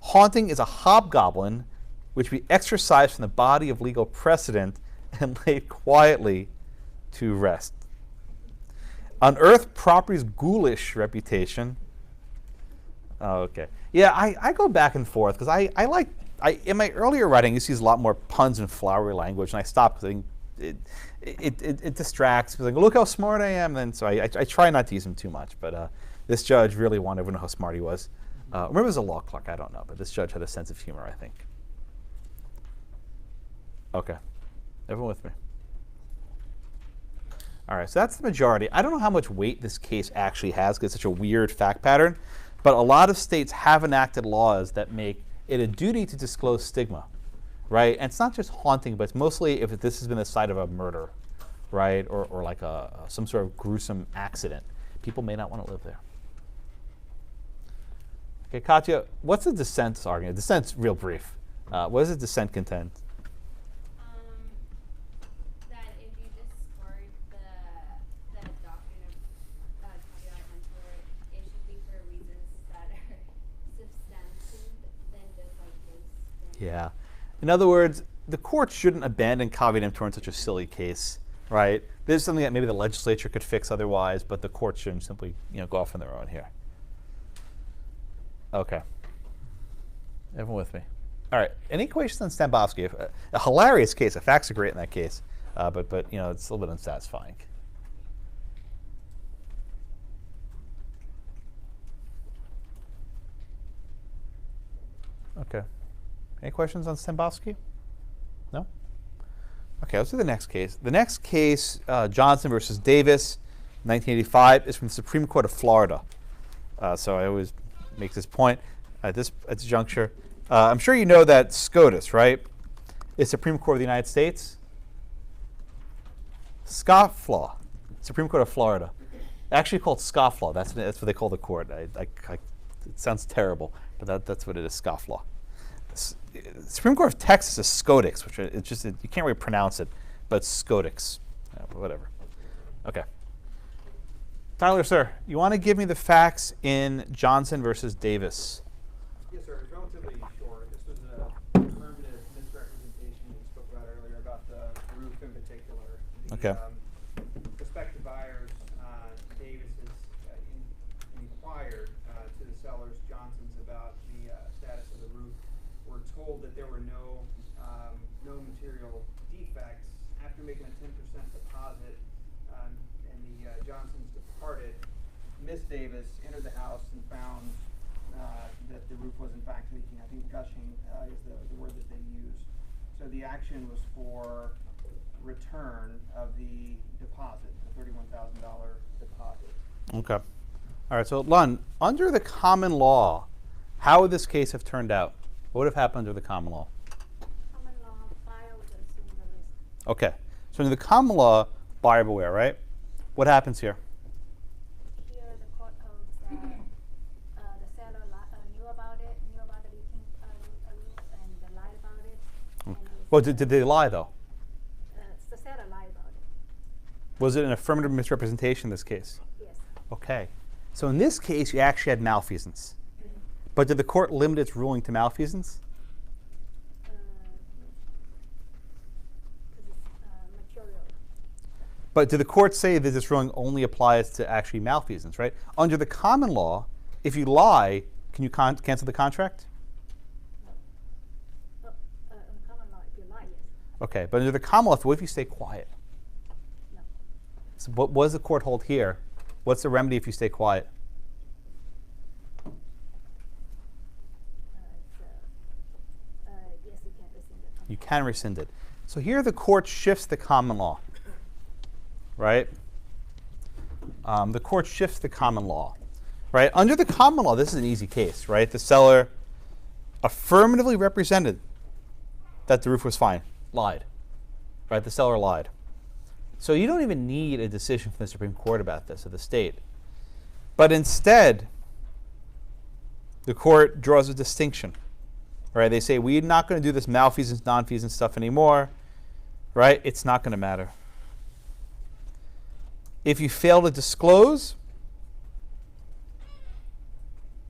Haunting is a hobgoblin which we exorcise from the body of legal precedent and laid quietly to rest. Unearth property's ghoulish reputation. Oh, okay. Yeah, I go back and forth because I like, in my earlier writing, you see a lot more puns and flowery language, and I stopped because it distracts. Like, look how smart I am. And so I try not to use him too much. But this judge really wanted everyone to know how smart he was. Or maybe it was a law clerk. I don't know. But this judge had a sense of humor, I think. Okay. Everyone with me? All right. So that's the majority. I don't know how much weight this case actually has because it's such a weird fact pattern. But a lot of states have enacted laws that make it a duty to disclose stigma. Right? And it's not just haunting, but it's mostly if this has been the site of a murder, right? Or like some sort of gruesome accident. People may not want to live there. Okay, Katya, what's the dissent's argument? Dissent's real brief. What does the dissent contend? That if you discard the doctrine of caveat emptor, it should be for reasons that are substantive than just like this. Yeah. In other words, the court shouldn't abandon caveat emptor in such a silly case, right? This is something that maybe the legislature could fix otherwise, but the court shouldn't simply, go off on their own here. Okay. Everyone with me? All right. Any questions on Stambovsky? A hilarious case. The facts are great in that case, but it's a little bit unsatisfying. Okay. Any questions on Stemboskie? No? Okay, let's do the next case. The next case, Johnson versus Davis, 1985, is from the Supreme Court of Florida. So I always make this point at this juncture. I'm sure you know that SCOTUS, right, is Supreme Court of the United States. Scofflaw, Supreme Court of Florida. Actually called scofflaw. That's what they call the court. It sounds terrible, but that's what it is, scofflaw. Supreme Court of Texas is Scodex, which it's just, you can't really pronounce it, but it's Scodex. Whatever. Okay. Tyler, sir, you want to give me the facts in Johnson versus Davis? Yes, sir. It's relatively short. This was a affirmative misrepresentation you spoke about earlier about the roof in particular. Okay. Prospective buyers, Davis has inquired to the sellers, Johnson's, about the status of the roof. We're told that there were no material defects. After making a 10% deposit, and the Johnsons departed, Miss Davis entered the house and found that the roof was in fact leaking. I think gushing is the word that they used. So the action was for return of the deposit, the $31,000 deposit. Okay. All right, so Lon, under the common law, how would this case have turned out? What would have happened under the common law? Common law, buyer would assume the risk. Okay. So under the common law, buyer beware, right? What happens here? Here, the court holds that the seller knew about it, knew about the leaking roof, and they lied about it. And Well, did they lie, though? the seller lied about it. Was it an affirmative misrepresentation in this case? Yes. Okay. So in this case, you actually had malfeasance. But did the court limit its ruling to malfeasance? Material. But did the court say that this ruling only applies to actually malfeasance, right? Under the common law, if you lie, can you cancel the contract? In common law, if you lie, yes. Okay, but under the common law, what if you stay quiet? No. So what does the court hold here? What's the remedy if you stay quiet? Yes, you can rescind the contract. You can rescind it. So here the court shifts the common law, right? The court shifts the common law, right? Under the common law, this is an easy case, right? The seller affirmatively represented that the roof was fine, lied, right? The seller lied. So you don't even need a decision from the Supreme Court about this, or the state. But instead, the court draws a distinction, right? They say, we're not going to do this malfeasance, nonfeasance stuff anymore, right? It's not going to matter. If you fail to disclose,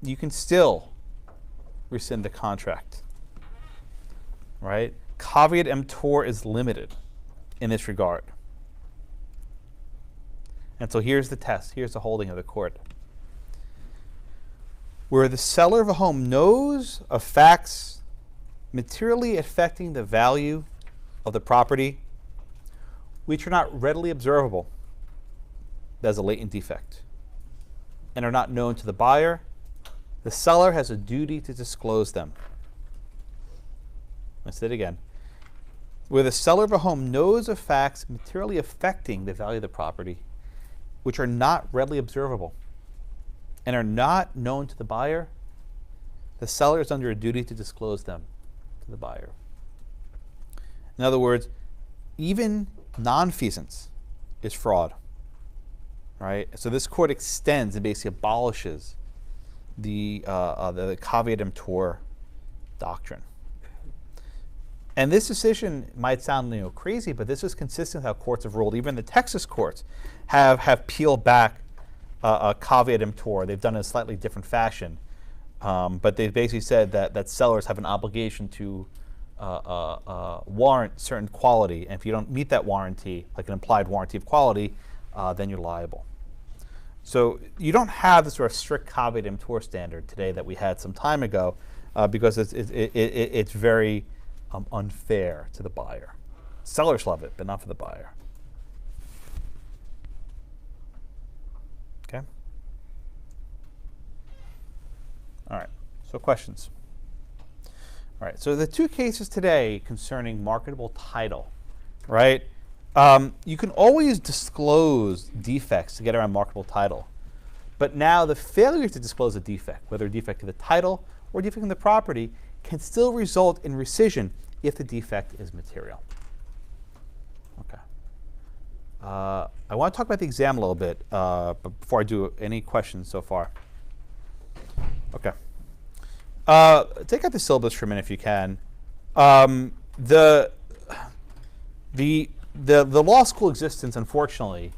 you can still rescind the contract, right? Caveat emptor is limited in this regard. And so here's the test. Here's the holding of the court. Where the seller of a home knows of facts materially affecting the value of the property which are not readily observable as a latent defect and are not known to the buyer, the seller has a duty to disclose them. Let's say it again. Where the seller of a home knows of facts materially affecting the value of the property which are not readily observable and are not known to the buyer, the seller is under a duty to disclose them to the buyer. In other words, even nonfeasance is fraud, right? So this court extends and basically abolishes the caveat emptor doctrine. And this decision might sound crazy, but this is consistent with how courts have ruled. Even the Texas courts have peeled back a caveat emptor. They've done it in a slightly different fashion. But they've basically said that sellers have an obligation to warrant certain quality. And if you don't meet that warranty, like an implied warranty of quality, then you're liable. So you don't have the sort of strict caveat emptor standard today that we had some time ago because it's very unfair to the buyer. Sellers love it, but not for the buyer. Okay? All right, so questions. All right, so the two cases today concerning marketable title, right? You can always disclose defects to get around marketable title. But now the failure to disclose a defect, whether a defect to the title or a defect in the property, can still result in rescission if the defect is material. Okay. I want to talk about the exam a little bit, but before I do, any questions so far? Okay. Take out the syllabus for a minute if you can. The law school existence, unfortunately,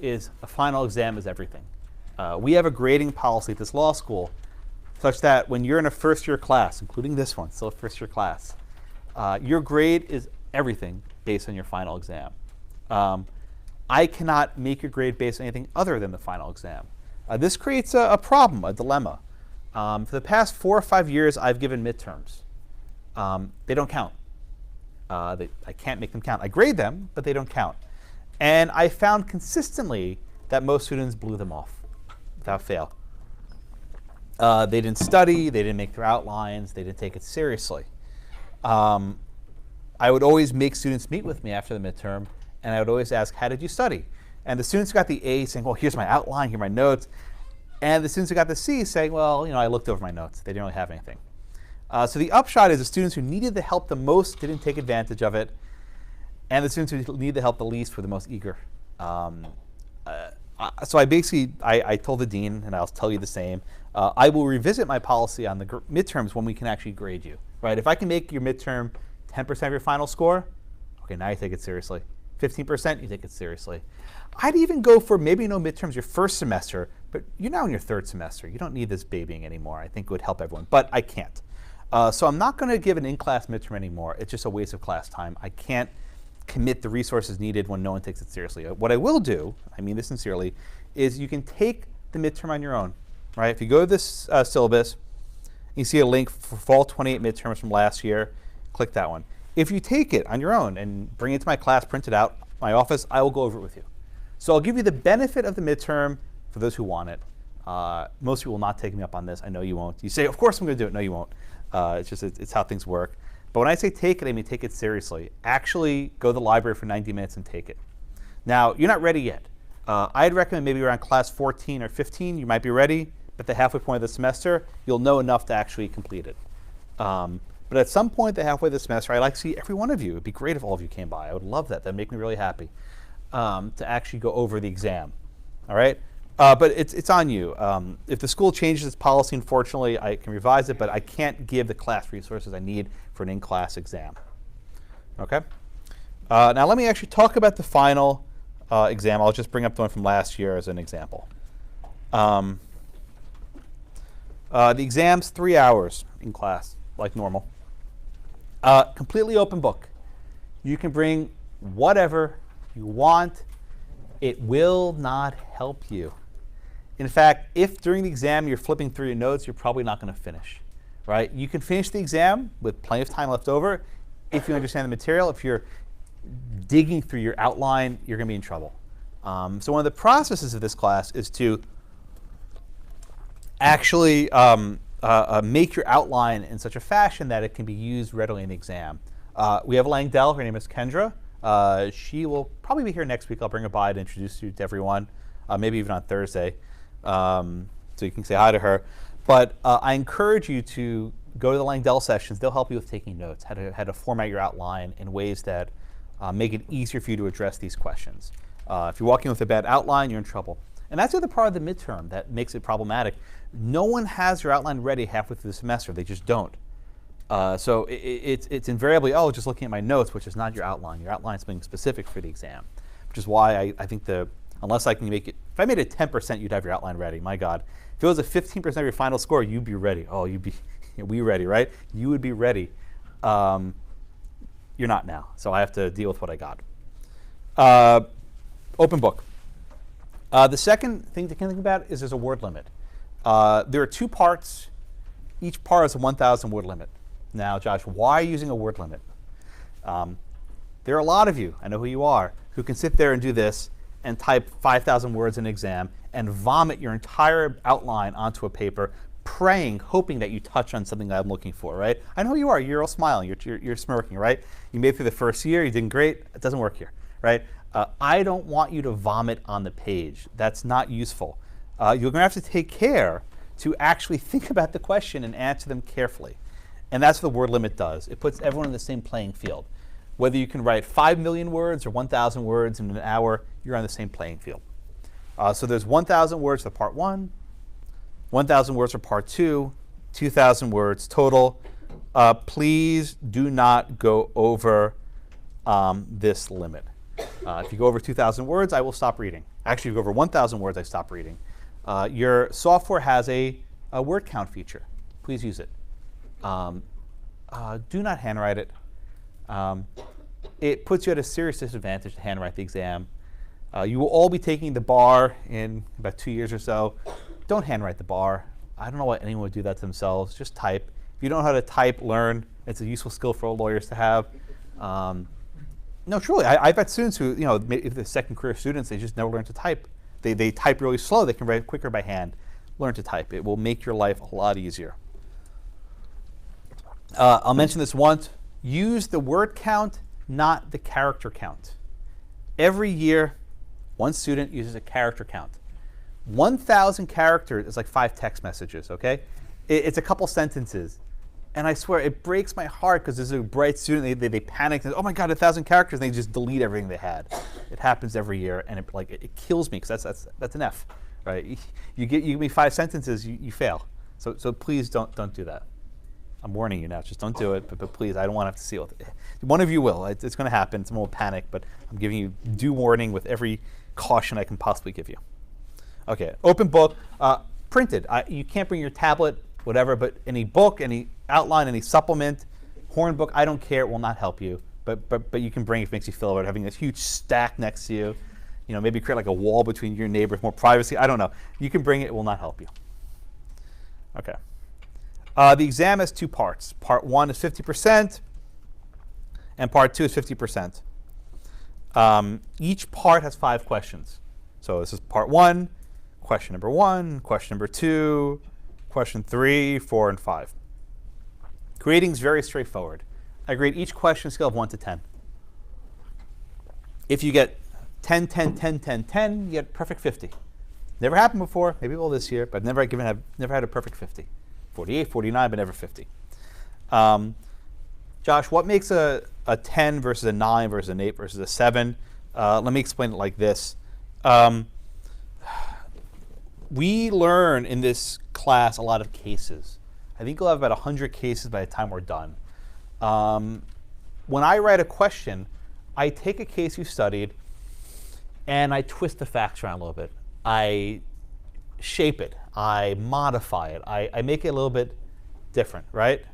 is a final exam is everything. We have a grading policy at this law school such that when you're in a first-year class, including this one, still a first-year class, your grade is everything based on your final exam. I cannot make your grade based on anything other than the final exam. This creates a problem, a dilemma. For the past 4 or 5 years, I've given midterms. They don't count. I can't make them count. I grade them, but they don't count. And I found consistently that most students blew them off without fail. They didn't study, they didn't make their outlines, they didn't take it seriously. I would always make students meet with me after the midterm, and I would always ask, how did you study? And the students who got the A saying, well, here's my outline, here are my notes. And the students who got the C saying, well, I looked over my notes. They didn't really have anything. So the upshot is the students who needed the help the most didn't take advantage of it, and the students who needed the help the least were the most eager. So I told the dean, and I'll tell you the same, I will revisit my policy on the midterms when we can actually grade you. Right? If I can make your midterm 10% of your final score, okay, now you take it seriously. 15%, you take it seriously. I'd even go for maybe no midterms your first semester, but you're now in your third semester. You don't need this babying anymore. I think it would help everyone, but I can't. So I'm not going to give an in-class midterm anymore. It's just a waste of class time. I can't commit the resources needed when no one takes it seriously. What I will do, I mean this sincerely, is you can take the midterm on your own. Right? If you go to this syllabus, you see a link for fall 28 midterms from last year, click that one. If you take it on your own and bring it to my class, print it out, my office, I will go over it with you. So I'll give you the benefit of the midterm for those who want it. Most people will not take me up on this. I know you won't. You say, of course I'm going to do it. No, you won't. It's how things work. But when I say take it, I mean take it seriously. Actually go to the library for 90 minutes and take it. Now, you're not ready yet. I'd recommend maybe around class 14 or 15, you might be ready. But at the halfway point of the semester, you'll know enough to actually complete it. But at some point, the halfway of the semester, I'd like to see every one of you. It would be great if all of you came by. I would love that. That would make me really happy to actually go over the exam. All right? But it's on you. If the school changes its policy, unfortunately, I can revise it, but I can't give the class resources I need for an in-class exam. Okay? Now let me actually talk about the final exam. I'll just bring up the one from last year as an example. The exam's 3 hours in class, like normal. Completely open book. You can bring whatever you want. It will not help you. In fact, if during the exam you're flipping through your notes, you're probably not going to finish. Right? You can finish the exam with plenty of time left over if you understand the material. If you're digging through your outline, you're going to be in trouble. So one of the processes of this class is to actually make your outline in such a fashion that it can be used readily in the exam. We have a Langdell. Her name is Kendra. She will probably be here next week. I'll bring her by to introduce you to everyone, maybe even on Thursday, so you can say hi to her. But I encourage you to go to the Langdell sessions. They'll help you with taking notes, how to format your outline in ways that make it easier for you to address these questions. If you're walking with a bad outline, you're in trouble. And that's the other part of the midterm that makes it problematic. No one has your outline ready halfway through the semester. They just don't. So it's invariably, oh, just looking at my notes, which is not your outline. Your outline is something specific for the exam, which is why I think unless I can make it, if I made it 10%, you'd have your outline ready. My God. If it was a 15% of your final score, you'd be ready. Oh, we ready, right? You would be ready. You're not now, so I have to deal with what I got. Open book. The second thing to think about is there's a word limit. There are 2 parts. Each part has a 1,000 word limit. Now, Josh, why are you using a word limit? There are a lot of you, I know who you are, who can sit there and do this and type 5,000 words in an exam and vomit your entire outline onto a paper, praying, hoping that you touch on something that I'm looking for, right? I know who you are. You're all smiling. You're smirking, right? You made it through the first year. You did great. It doesn't work here, right? I don't want you to vomit on the page. That's not useful. You're going to have to take care to actually think about the question and answer them carefully. And that's what the word limit does. It puts everyone in the same playing field. Whether you can write 5 million words or 1,000 words in an hour, you're on the same playing field. So there's 1,000 words for part 1, 1,000 words for part 2, 2,000 words total. Please do not go over this limit. If you go over 2,000 words, I will stop reading. Actually, if you go over 1,000 words, I stop reading. Your software has a word count feature. Please use it. Do not handwrite it. It puts you at a serious disadvantage to handwrite the exam. You will all be taking the bar in about 2 years or so. Don't handwrite the bar. I don't know why anyone would do that to themselves. Just type. If you don't know how to type, learn. It's a useful skill for all lawyers to have. No, truly, I've had students who, if they're second career students, they just never learn to type. They type really slow. They can write quicker by hand. Learn to type. It will make your life a lot easier. I'll mention this once. Use the word count, not the character count. Every year, one student uses a character count. 1,000 characters is like 5 text messages, okay? It's a couple sentences. And I swear, it breaks my heart because there's a bright student, they panic, and, oh my God, 1,000 characters, and they just delete everything they had. It happens every year, and it kills me because that's an F, right? You give me 5 sentences, you fail. So please don't do that. I'm warning you now, just don't do it, but please, I don't want to have to see it. One of you will. It's going to happen. Someone will panic, but I'm giving you due warning with every caution I can possibly give you. Okay, open book, printed. You can't bring your tablet, whatever, but any book, any outline, any supplement, horn book, I don't care, it will not help you. But you can bring it if it makes you feel better. Having this huge stack next to you, maybe create like a wall between your neighbors, more privacy, I don't know. You can bring it, it will not help you. Okay. The exam has 2 parts. Part 1 is 50%, and part 2 is 50%. Each part has 5 questions. So this is part 1, question number 1, question number 2, question 3, 4, and 5. Grading is very straightforward. I grade each question on a scale of 1 to 10. If you get 10, 10, 10, 10, 10, you get perfect 50. Never happened before, maybe it will this year, but never had a perfect 50. 48, 49, but never 50. Josh, what makes a 10 versus a 9 versus an 8 versus a 7? Let me explain it like this. We learn in this class a lot of cases. I think we'll have about 100 cases by the time we're done. When I write a question, I take a case you studied and I twist the facts around a little bit. I shape it. I modify it. I make it a little bit different, right?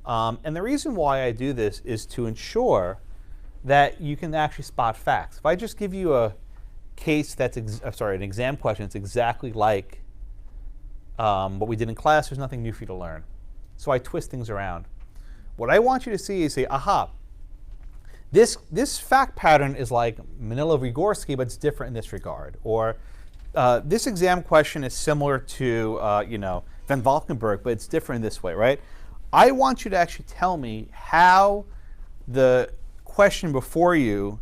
And the reason why I do this is to ensure that you can actually spot facts. If I just give you a case that's, an exam question that's exactly like what we did in class, there's nothing new for you to learn. So I twist things around. What I want you to see is say, aha, this fact pattern is like Manila Vygotsky, but it's different in this regard. Or this exam question is similar to Van Valkenburg, but it's different in this way, right? I want you to actually tell me how the question before you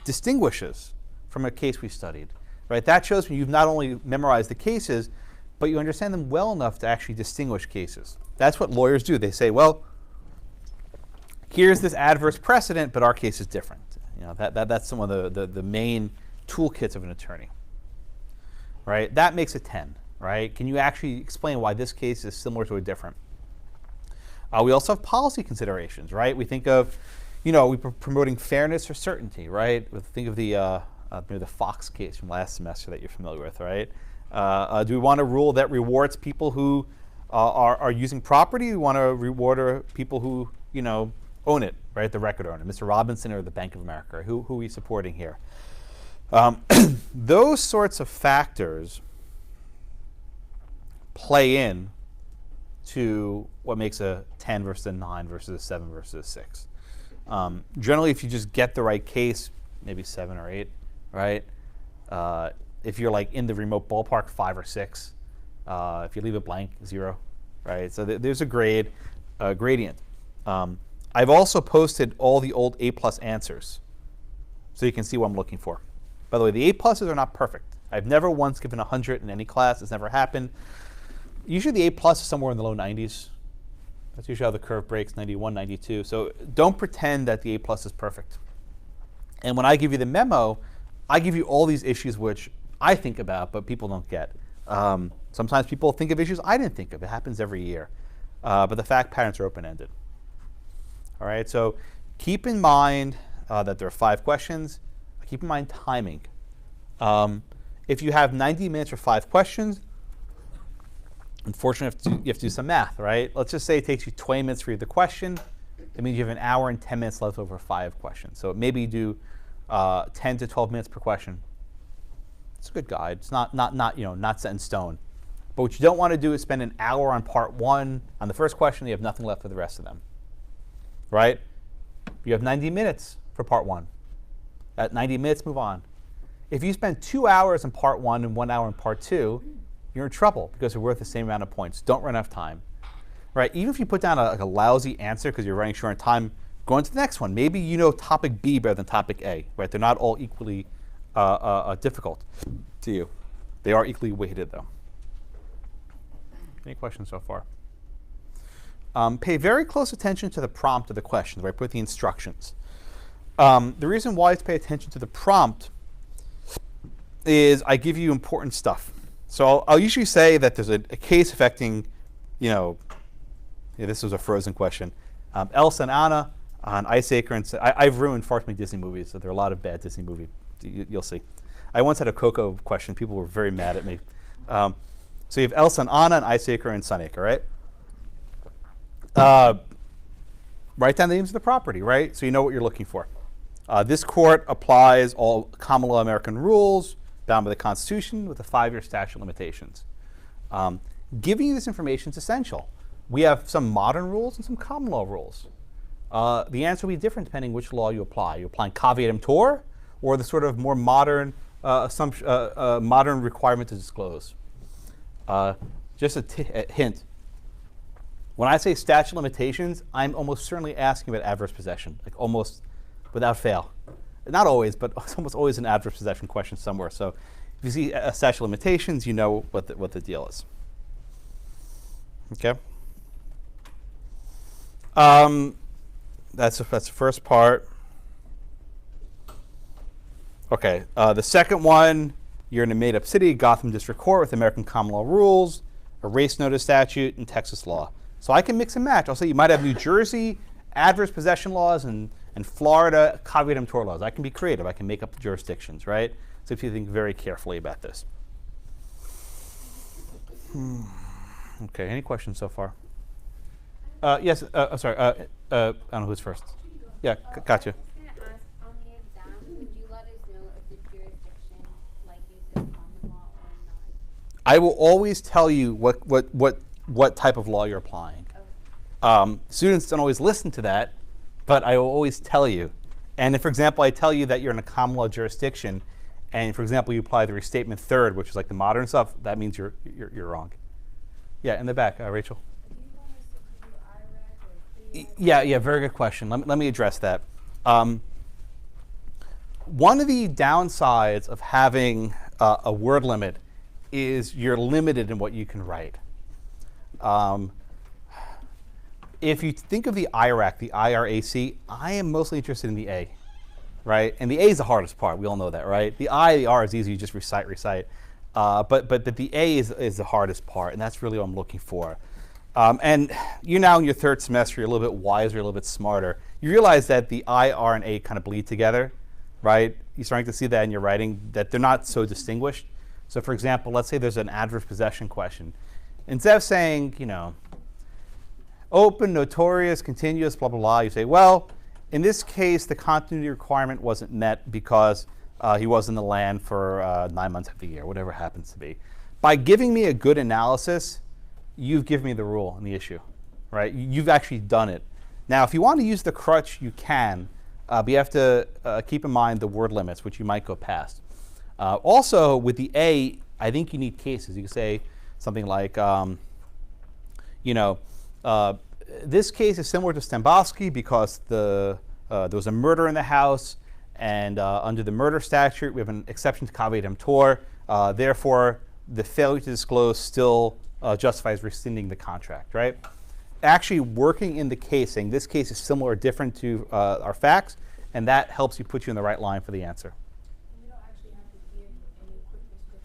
distinguishes from a case we studied, right? That shows me you've not only memorized the cases, but you understand them well enough to actually distinguish cases. That's what lawyers do. They say, well, here's this adverse precedent, but our case is different. That's some of the main toolkits of an attorney, right? That makes it 10, right? Can you actually explain why this case is similar to a different? We also have policy considerations, right? We think of, we're promoting fairness or certainty, right? We think of maybe the Fox case from last semester that you're familiar with, right? Do we want a rule that rewards people who are using property? We want to reward people who, own it, right? The record owner, Mr. Robinson or the Bank of America. Who are we supporting here? Those sorts of factors play in to what makes a 10 versus a 9 versus a 7 versus a 6. Generally, if you just get the right case, maybe 7 or 8, right? If you're like in the remote ballpark, 5 or 6. If you leave it blank, 0, right? So there's a gradient. I've also posted all the old A+ answers, so you can see what I'm looking for. By the way, the A+ are not perfect. I've never once given 100 in any class. It's never happened. Usually the A+ is somewhere in the low 90s. That's usually how the curve breaks, 91, 92. So don't pretend that the A+ is perfect. And when I give you the memo, I give you all these issues which I think about, but people don't get. Sometimes people think of issues I didn't think of. It happens every year. But the fact patterns are open-ended. All right, so keep in mind that there are 5 questions. Keep in mind timing. If you have 90 minutes for 5 questions, unfortunately you have to do some math, right? Let's just say it takes you 20 minutes to read the question. That means you have an hour and 10 minutes left over 5 questions. So maybe you do 10 to 12 minutes per question. It's a good guide. It's not set in stone. But what you don't want to do is spend an hour on part 1 on the first question. You have nothing left for the rest of them, right? You have 90 minutes for part 1. At 90 minutes, move on. If you spend 2 hours in part 1 and 1 hour in part 2, you're in trouble because they're worth the same amount of points. Don't run out of time, right? Even if you put down a lousy answer because you're running short on time, go on to the next one. Maybe you know topic B better than topic A, right? They're not all equally difficult to you. They are equally weighted, though. Any questions so far? Pay very close attention to the prompt of the question, right? Put the instructions. The reason why it's pay attention to the prompt is I give you important stuff. So I'll usually say that there's a case affecting, this was a Frozen question. Elsa and Anna on Ice Acre. And I've ruined far too many Disney movies, so there are a lot of bad Disney movies. You'll see. I once had a Coco question. People were very mad at me. So you have Elsa and Anna and Ice Acre and Sun Acre, right? Write down the names of the property, right? So you know what you're looking for. This court applies all common law American rules bound by the Constitution with a 5-year statute of limitations. Giving you this information is essential. We have some modern rules and some common law rules. The answer will be different depending which law you apply. You're applying caveat emptor or the sort of more modern modern requirement to disclose. Just a hint. When I say statute of limitations, I'm almost certainly asking about adverse possession, like almost without fail. Not always, but it's almost always an adverse possession question somewhere. So if you see a statute of limitations, you know what the deal is. Okay. That's the first part. Okay. The second one, you're in a made-up city, Gotham District Court with American common law rules, a race notice statute, and Texas law. So I can mix and match. I'll say you might have New Jersey adverse possession laws and Florida caveat emptor laws. I can be creative. I can make up the jurisdictions, right? So if you think very carefully about this. Okay, any questions so far? Yes, sorry. I don't know who's first. Yeah, got you. I was going to ask, on the exam, would you let us know if the jurisdiction, like you said, common law or not? I will always tell you what type of law you're applying. Okay. Students don't always listen to that, but I will always tell you. And if, for example, I tell you that you're in a common law jurisdiction, and for example, you apply the restatement third, which is like the modern stuff, that means you're wrong. Yeah, in the back, Rachel. Yeah, very good question. Let me address that. One of the downsides of having a word limit is you're limited in what you can write. If you think of the IRAC, the IRAC, I am mostly interested in the A, right? And the A is the hardest part. We all know that, right? The I, the R is easy. You just recite. But the A is the hardest part, and that's really what I'm looking for. And you're now in your 3rd semester. You're a little bit wiser, a little bit smarter. You realize that the I, R, and A kind of bleed together, right? You're starting to see that in your writing, that they're not so distinguished. So for example, let's say there's an adverse possession question. Instead of saying, open, notorious, continuous, blah, blah, blah, you say, well, in this case, the continuity requirement wasn't met because he was in the land for 9 months of the year, whatever it happens to be. By giving me a good analysis, you've given me the rule and the issue, right? You've actually done it. Now, if you want to use the crutch, you can, but you have to keep in mind the word limits, which you might go past. Also, with the A, I think you need cases. You can say something like, this case is similar to Stemboskie because there was a murder in the house, and under the murder statute, we have an exception to caveat emptor. Therefore, the failure to disclose still justifies rescinding the contract, right? Actually working in the case, saying this case is similar or different to our facts, and that helps you put you in the right line for the answer. You don't actually have to give any quick description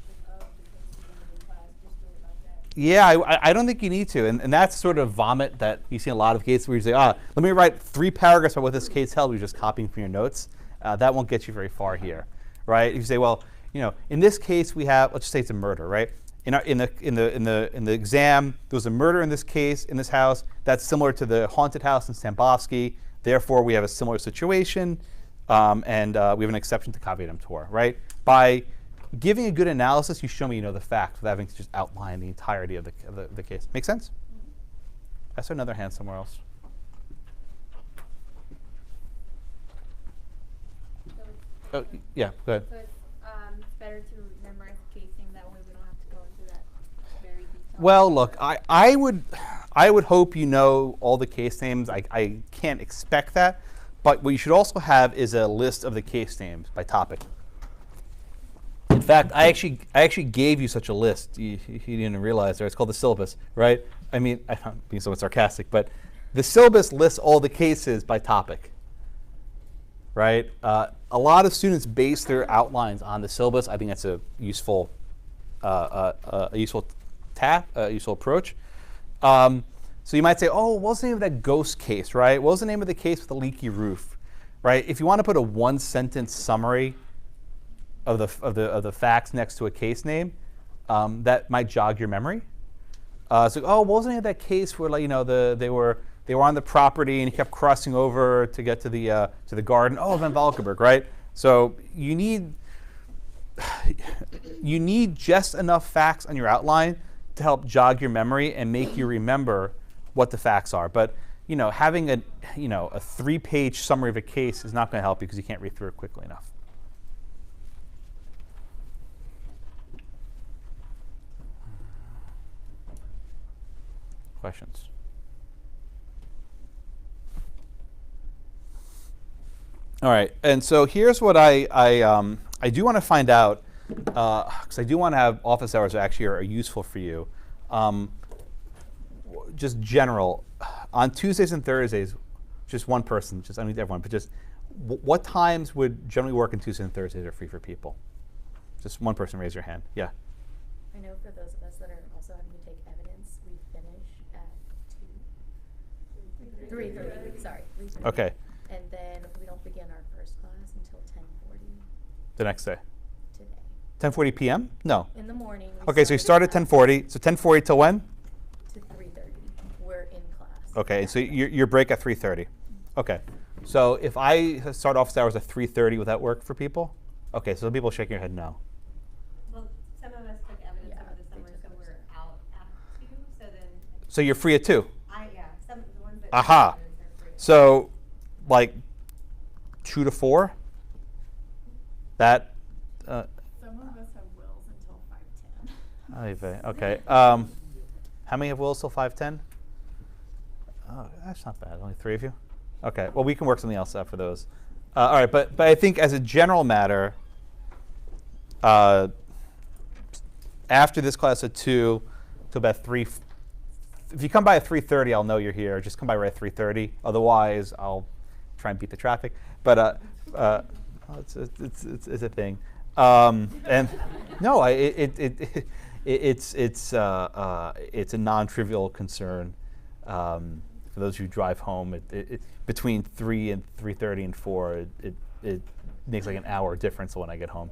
Yeah, I don't think you need to. And that's sort of vomit that you see in a lot of cases where you say, let me write 3 paragraphs about what this case held. You're just copying from your notes. That won't get you very far here, right? If you say, well, in this case we have, let's just say it's a murder, right? In the exam, there was a murder in this case, in this house. That's similar to the haunted house in Stambovsky. Therefore, we have a similar situation, and we have an exception to caveat emptor, right? By giving a good analysis, you show me the fact without having to just outline the entirety of the case. Make sense? I saw another hand somewhere else. So Yeah, go ahead. it's better to memorize the casing, that way we don't have to go into that very detailed. Well, look, I would hope you know all the case names. I can't expect that, but what you should also have is a list of the case names by topic. In fact, I actually gave you such a list. You didn't realize there. It's called the syllabus, right? I mean, I'm not being so sarcastic, but the syllabus lists all the cases by topic, right? A lot of students base their outlines on the syllabus. I think that's a useful approach. So you might say, oh, what was the name of that ghost case, right? What was the name of the case with the leaky roof, right? If you want to put a 1-sentence summary of the facts next to a case name, that might jog your memory. So, what was the name of that case where they were on the property and he kept crossing over to get to the garden? Oh, Van Valkenburg, right? So you need just enough facts on your outline to help jog your memory and make you remember what the facts are. But having a 3-page summary of a case is not going to help you because you can't read through it quickly enough. Questions? All right, and so here's what I do want to find out, because I do want to have office hours that actually are useful for you. Just general, on Tuesdays and Thursdays, just one person, I don't need everyone, but just what times would generally work on Tuesdays and Thursdays are free for people? Just one person raise your hand. Yeah. I know for those of us that are also having to take evidence, we finish at 3:30. Sorry, 3:30. Okay. And then we don't begin our first class until 10:40 The next day. today. 10:40 p.m.? No. In the morning. Okay, so you start at 10:40. So 10:40 till when? To 3:30. We're in class. Okay, so your break at 3:30. Okay, so if I start office hours at 3:30, would that work for people? Okay, so some people shaking your head no. Well, some of us took evidence over the summer, so we're out at 2, so then. So you're free at 2? Some of the ones that. Aha. took evidence are free. So, like 2 to 4? That. Some of us have wills until 5:10. Okay. How many have wills till 5:10? Oh, that's not bad. Only 3 of you? Okay. Well, we can work something else out for those. All right, but I think as a general matter, after this class at 2 to about 3. If you come by at 3:30, I'll know you're here. Just come by right at 3:30. Otherwise, I'll try and beat the traffic. But it's a thing. And no, it's a non-trivial concern. For those who drive home, between 3 and 3:30 and 4, it makes like an hour difference when I get home.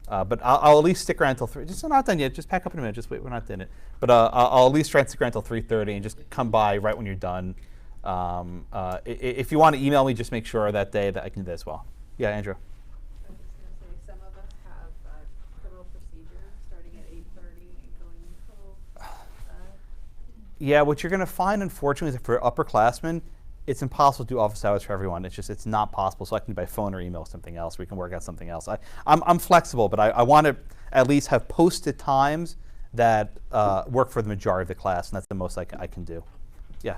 But I'll at least stick around until 3. Just not done yet. Just pack up in a minute. Just wait. We're not done yet. But I'll at least try and stick around until 3:30 and just come by right when you're done. If you want to email me, just make sure that day that I can do that as well. Yeah, Andrew. I was just going to say, some of us have criminal procedure starting at 8:30 and going until. Yeah, what you're going to find, unfortunately, is that for upperclassmen, it's impossible to do office hours for everyone. It's not possible. So I can do by phone or email something else. We can work out something else. I'm flexible, but I want to at least have posted times that work for the majority of the class, and that's the most I can do. Yeah.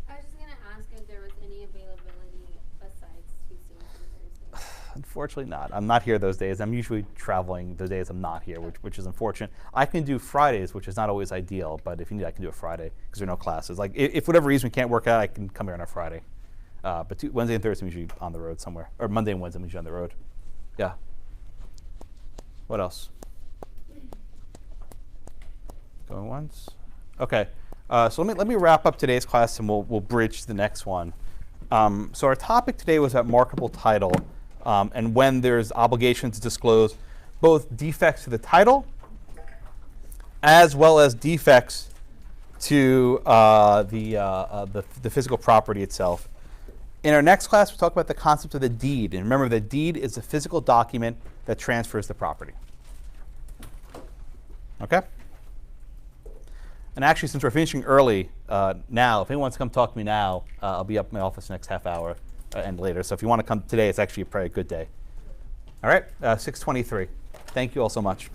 I was just gonna ask if there was any availability besides Tuesdays and Thursdays. Unfortunately not. I'm not here those days. I'm usually traveling those days I'm not here, which is unfortunate. I can do Fridays, which is not always ideal, but if you need, I can do a Friday because there are no classes. Like, if for whatever reason we can't work out, I can come here on a Friday. But Wednesday and Thursday I'm usually on the road somewhere. Or Monday and Wednesday I'm usually on the road. Yeah. What else? Going once. Okay. So let me wrap up today's class, and we'll bridge to the next one. So our topic today was about markable title, and when there's obligation to disclose both defects to the title as well as defects to the physical property itself. In our next class, we'll talk about the concept of the deed. And remember, the deed is a physical document that transfers the property. Okay? And actually, since we're finishing early now, if anyone wants to come talk to me now, I'll be up in my office next half hour and later. So if you want to come today, it's actually probably a good day. All right, 6:23. Thank you all so much.